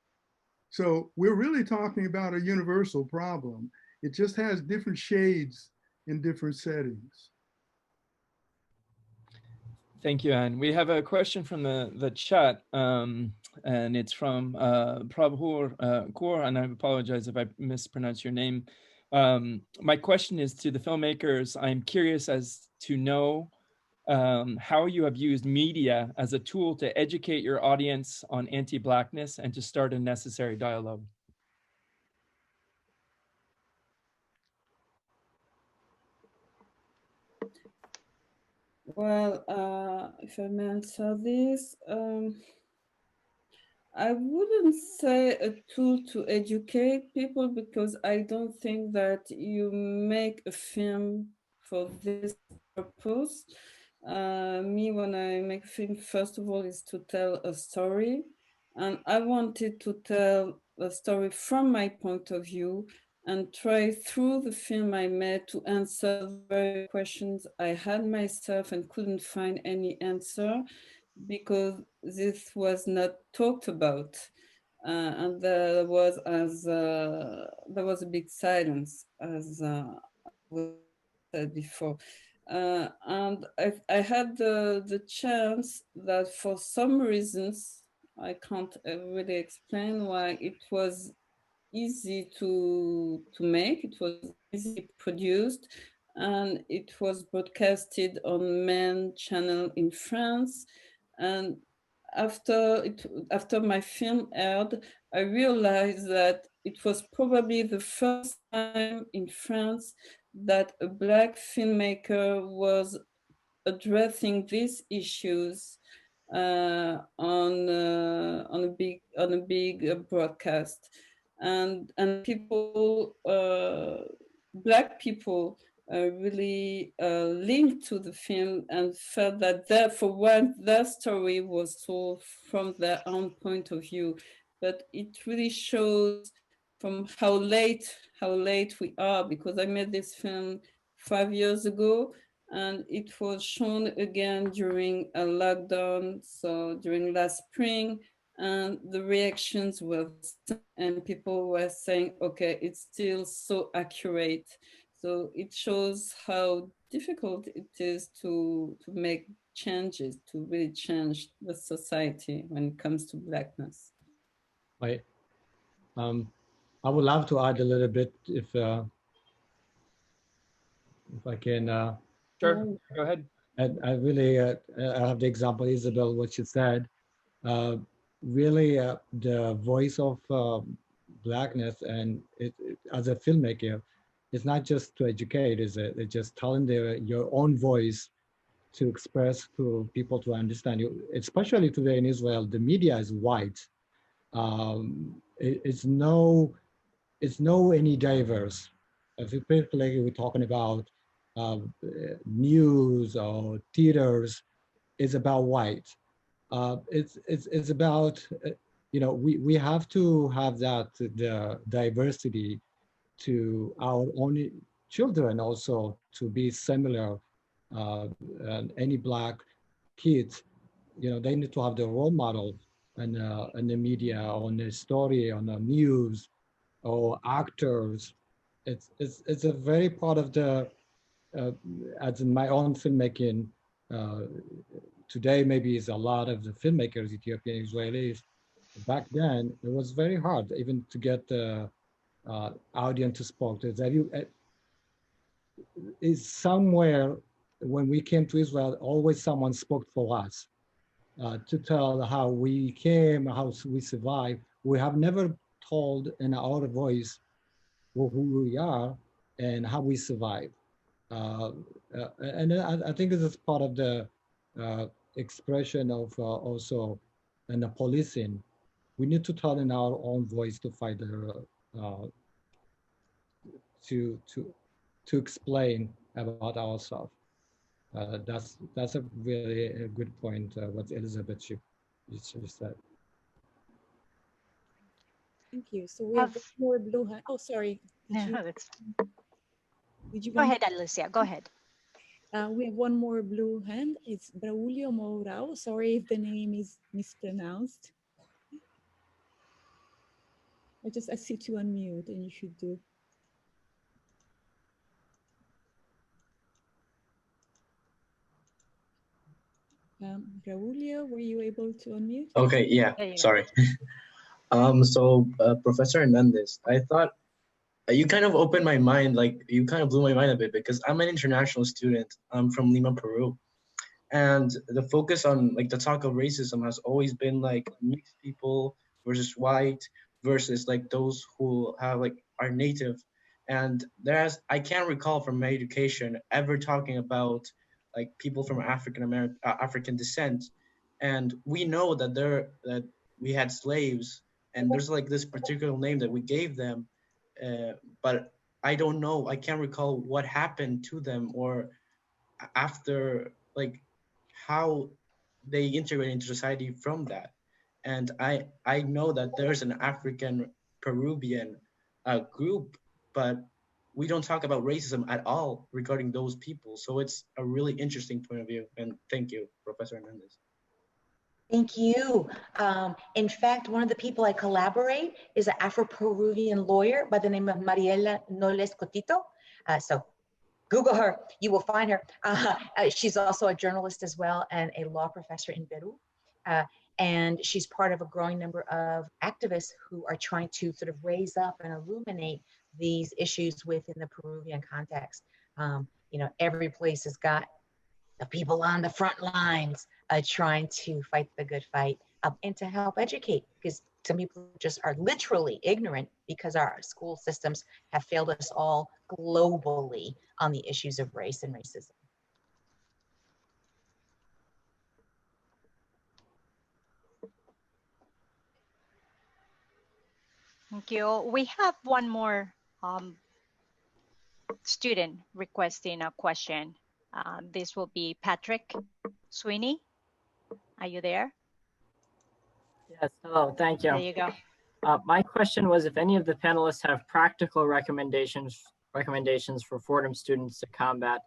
So we're really talking about a universal problem. It just has different shades in different settings. Thank you, Anne. We have a question from the chat, and it's from Prabhur Kaur, and I apologize if I mispronounce your name. My question is to the filmmakers. I'm curious as to know how you have used media as a tool to educate your audience on anti-Blackness and to start a necessary dialogue. Well, if I may answer this, I wouldn't say a tool to educate people, because I don't think that you make a film for this purpose. Me, when I make a film, first of all, is to tell a story. And I wanted to tell a story from my point of view and try through the film I made to answer the very questions I had myself and couldn't find any answer, because this was not talked about. And there was a big silence, as was said before. And I had the chance that for some reasons, I can't really explain why, it was easy to make, it was easily produced, and it was broadcasted on main channel in France. And after my film aired, I realized that it was probably the first time in France that a Black filmmaker was addressing these issues on a big broadcast, and people, Black people, really linked to the film and felt that for one, their story was told from their own point of view. But it really shows from how late we are, because I made this film 5 years ago, and it was shown again during a lockdown, so during last spring, and the reactions were, and people were saying, okay, it's still so accurate. So it shows how difficult it is to make changes, to really change the society when it comes to Blackness. Right. I would love to add a little bit if I can. Sure, go ahead. And I really, I have the example, Isabel, what you said. Really, the voice of Blackness, and as a filmmaker, it's not just to educate, it's just telling your own voice to express to people to understand you. Especially today in Israel, the media is white. It's no any diverse. Particularly we're talking about news or theaters, is about white. It's about, we have to have that, the diversity to our own children also to be similar. And any Black kids, they need to have the role model in the media, on the story, on the news, or actors. It's a very part of the, as in my own filmmaking, today maybe is a lot of the filmmakers, Ethiopian Israelis. Back then, it was very hard even to get the audience to speak. Is somewhere when we came to Israel, always someone spoke for us to tell how we came, how we survived. We have never told in our voice who we are and how we survive. And I think this is part of the expression of also in the policing. We need to tell in our own voice to fight to explain about ourselves. That's a really a good point. What Elizabeth she said. Thank you. So we have more blue hand. Oh, sorry. Did you go ahead, Alicia? Go ahead. We have one more blue hand. It's Braulio Mourão. Sorry if the name is mispronounced. I just asked you to unmute, and you should do. Braulio, were you able to unmute? Okay, yeah, sorry. So Professor Hernandez, I thought You kind of opened my mind, like you kind of blew my mind a bit, because I'm an international student. I'm from Lima, Peru. And the focus on like the talk of racism has always been like mixed people versus white versus like those who have like are native. And there's, I can't recall from my education ever talking about like people from African descent. And we know that that we had slaves, and there's like this particular name that we gave them, but I don't know, I can't recall what happened to them or after, like how they integrate into society from that. And I know that there's an African Peruvian group, but we don't talk about racism at all regarding those people. So it's a really interesting point of view. And thank you, Professor Hernandez. Thank you. In fact, one of the people I collaborate is an Afro-Peruvian lawyer by the name of Mariela Noles Cotito. So Google her, you will find her. She's also a journalist as well and a law professor in Peru. And she's part of a growing number of activists who are trying to sort of raise up and illuminate these issues within the Peruvian context. You know, every place has got the people on the front lines trying to fight the good fight and to help educate, because some people just are literally ignorant because our school systems have failed us all globally on the issues of race and racism. Thank you. We have one more student requesting a question. This will be Patrick Sweeney. Are you there? Yes, hello, thank you. There you go. My question was if any of the panelists have practical recommendations for Fordham students to combat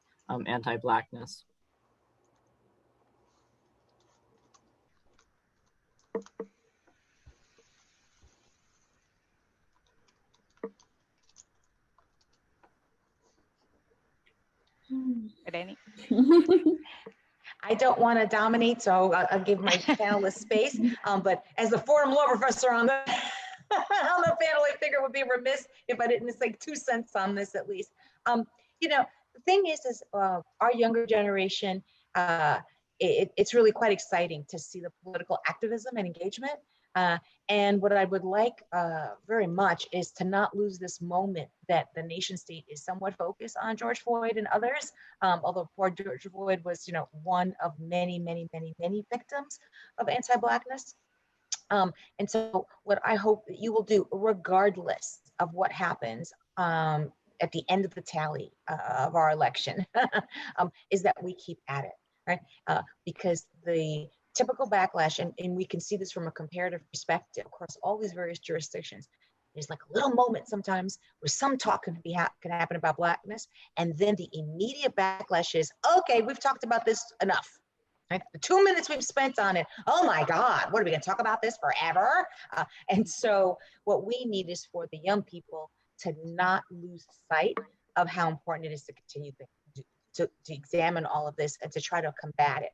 anti-Blackness. Any? I don't want to dominate, so I'll give my panelists space. But as the Fordham law professor on the on the panel, I figure it would be remiss if I didn't say 2 cents on this at least. You know, the thing is our younger generation, it's really quite exciting to see the political activism and engagement. And what I would like very much is to not lose this moment that the nation state is somewhat focused on George Floyd and others, although poor George Floyd was, you know, one of many, many, many, many victims of anti-Blackness. And so what I hope that you will do, regardless of what happens at the end of the tally of our election, is that we keep at it, right? Because the typical backlash, and we can see this from a comparative perspective across all these various jurisdictions. There's like a little moment sometimes where some talk can happen about Blackness, and then the immediate backlash is, okay, we've talked about this enough. Right? The 2 minutes we've spent on it, oh my God, what are we gonna talk about this forever? And so what we need is for the young people to not lose sight of how important it is to continue to examine all of this and to try to combat it.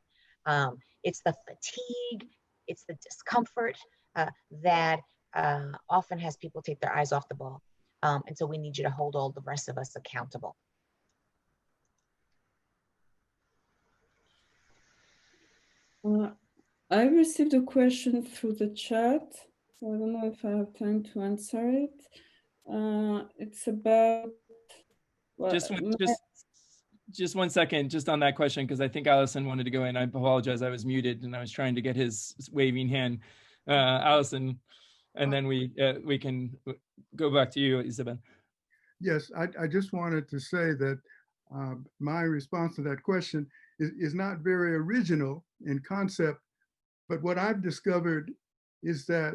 It's the fatigue, it's the discomfort that often has people take their eyes off the ball. And so we need you to hold all the rest of us accountable. I received a question through the chat. So I don't know if I have time to answer it. It's about... Well, just 1 second, just on that question, because I think Allison wanted to go in. I apologize, I was muted and I was trying to get his waving hand. Allison, and then we can go back to you, Isabel. Yes, I just wanted to say that my response to that question is not very original in concept, but what I've discovered is that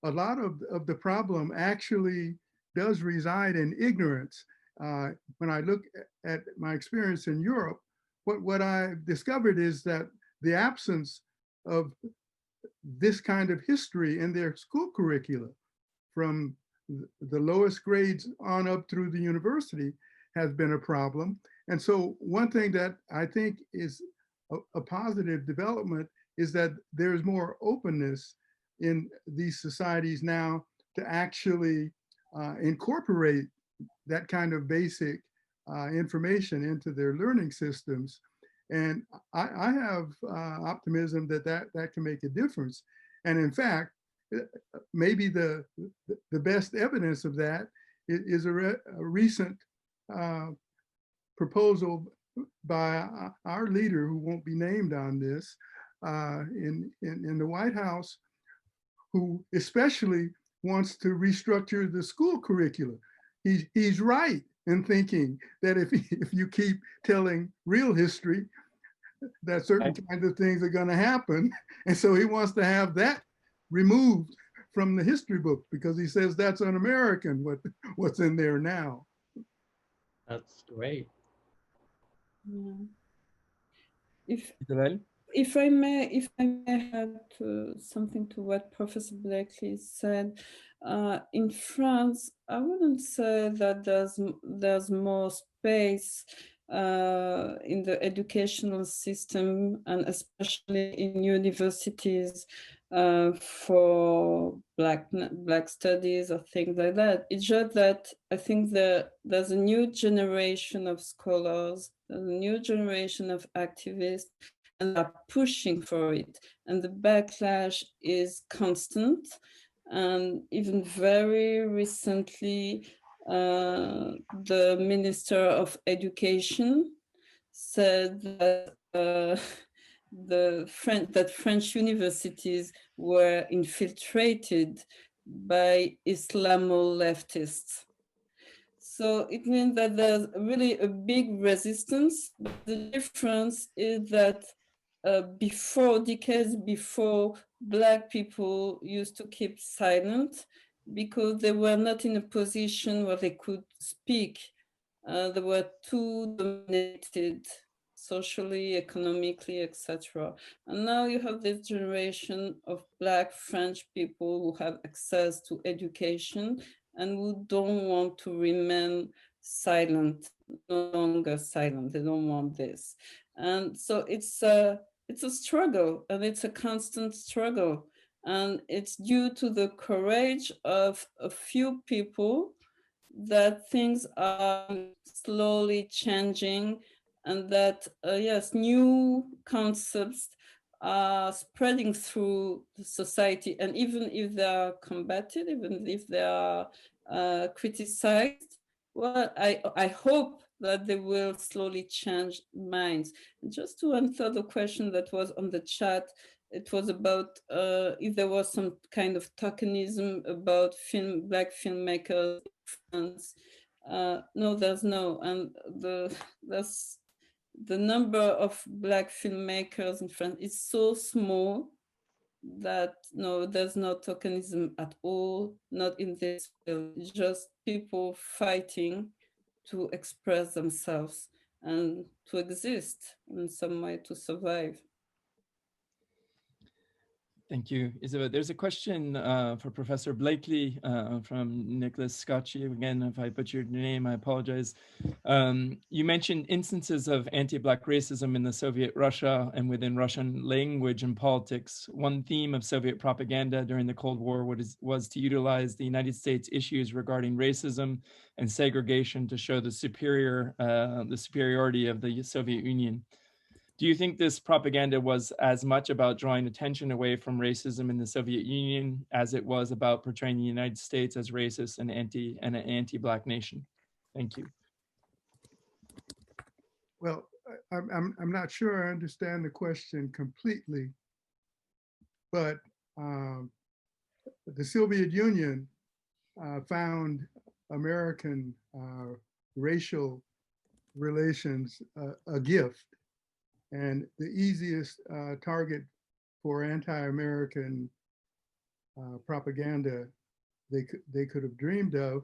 a lot of the problem actually does reside in ignorance. When I look at my experience in Europe, what I've discovered is that the absence of this kind of history in their school curricula from the lowest grades on up through the university has been a problem. And so one thing that I think is a positive development is that there's more openness in these societies now to actually incorporate that kind of basic information into their learning systems. And I have optimism that, that can make a difference. And in fact, maybe the best evidence of that is a recent proposal by our leader, who won't be named on this, in the White House, who especially wants to restructure the school curricula. He's right in thinking that if you keep telling real history, that certain kinds of things are going to happen. And so he wants to have that removed from the history book, because he says that's un-American, what's in there now. That's great. Yeah. If I may add something to what Professor Blakely said, in France, I wouldn't say that there's more space in the educational system, and especially in universities, for Black studies or things like that. It's just that I think there's a new generation of scholars, a new generation of activists, and are pushing for it. And the backlash is constant. And even very recently, the Minister of Education said that French universities were infiltrated by Islamo-leftists. So it means that there's really a big resistance. But the difference is that decades before, Black people used to keep silent because they were not in a position where they could speak. They were too dominated socially, economically, etc. And now you have this generation of Black French people who have access to education and who don't want to remain silent, no longer silent. They don't want this. And so it's a struggle, and it's a constant struggle. And it's due to the courage of a few people that things are slowly changing, and that, yes, new concepts are spreading through the society. And even if they are combated, even if they are criticized, well, I hope that they will slowly change minds. And just to answer the question that was on the chat, it was about if there was some kind of tokenism about Black filmmakers in France. No, there's no. And the number of Black filmmakers in France is so small that no, there's no tokenism at all, not in this field. It's just people fighting to express themselves and to exist in some way, to survive. Thank you, Isabel. There's a question for Professor Blakely from Nicholas Scotchy. Again, if I butchered your name, I apologize. You mentioned instances of anti-Black racism in the Soviet Russia and within Russian language and politics. One theme of Soviet propaganda during the Cold War was to utilize the United States issues regarding racism and segregation to show the superiority of the Soviet Union. Do you think this propaganda was as much about drawing attention away from racism in the Soviet Union as it was about portraying the United States as racist and an anti-Black nation? Thank you. Well, I'm not sure I understand the question completely, but the Soviet Union found American racial relations a gift. And the easiest target for anti-American propaganda they could have dreamed of.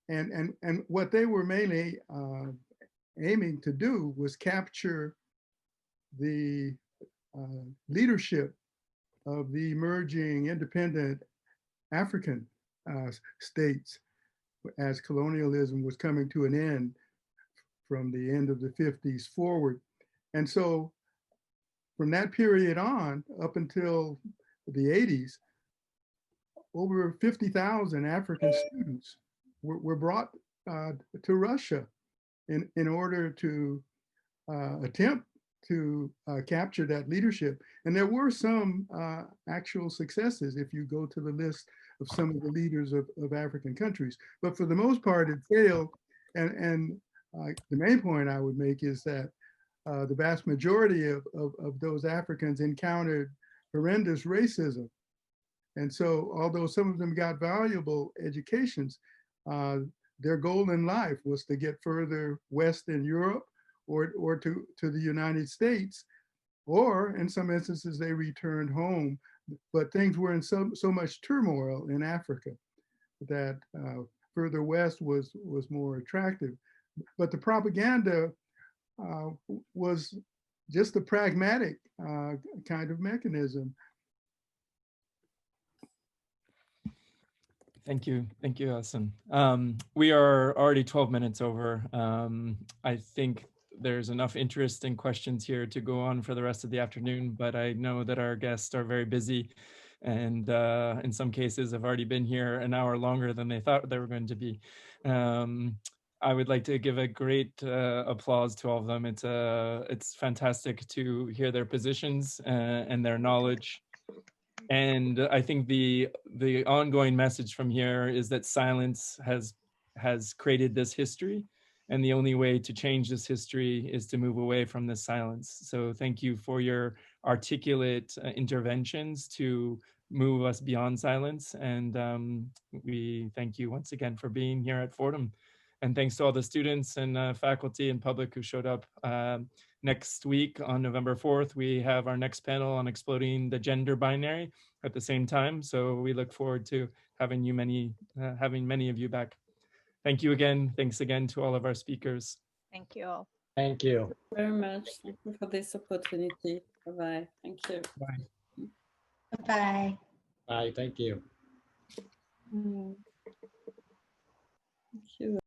And what they were mainly aiming to do was capture the leadership of the emerging independent African states as colonialism was coming to an end from the end of the 50s forward. And so from that period on, up until the 80s, over 50,000 African students were brought to Russia in order to attempt to capture that leadership. And there were some actual successes if you go to the list of some of the leaders of African countries. But for the most part, it failed. And the main point I would make is that the vast majority of those Africans encountered horrendous racism. And so, although some of them got valuable educations, their goal in life was to get further west in Europe or to the United States, or in some instances, they returned home. But things were in so much turmoil in Africa that further west was more attractive. But the propaganda was just a pragmatic kind of mechanism. Thank you, Allison. We are already 12 minutes over. I think there's enough interest and questions here to go on for the rest of the afternoon, but I know that our guests are very busy and in some cases have already been here an hour longer than they thought they were going to be. I would like to give a great applause to all of them. It's fantastic to hear their positions and their knowledge. And I think the ongoing message from here is that silence has created this history, and the only way to change this history is to move away from this silence. So thank you for your articulate interventions to move us beyond silence. And we thank you once again for being here at Fordham. And thanks to all the students and faculty and public who showed up. Next week on November 4th, we have our next panel on exploding the gender binary at the same time. So we look forward to having many of you back. Thank you again. Thanks again to all of our speakers. Thank you all. Thank you. Thank you very much. Thank you for this opportunity. Bye-bye. Thank you. Bye. Bye. Bye. Thank you. Thank you.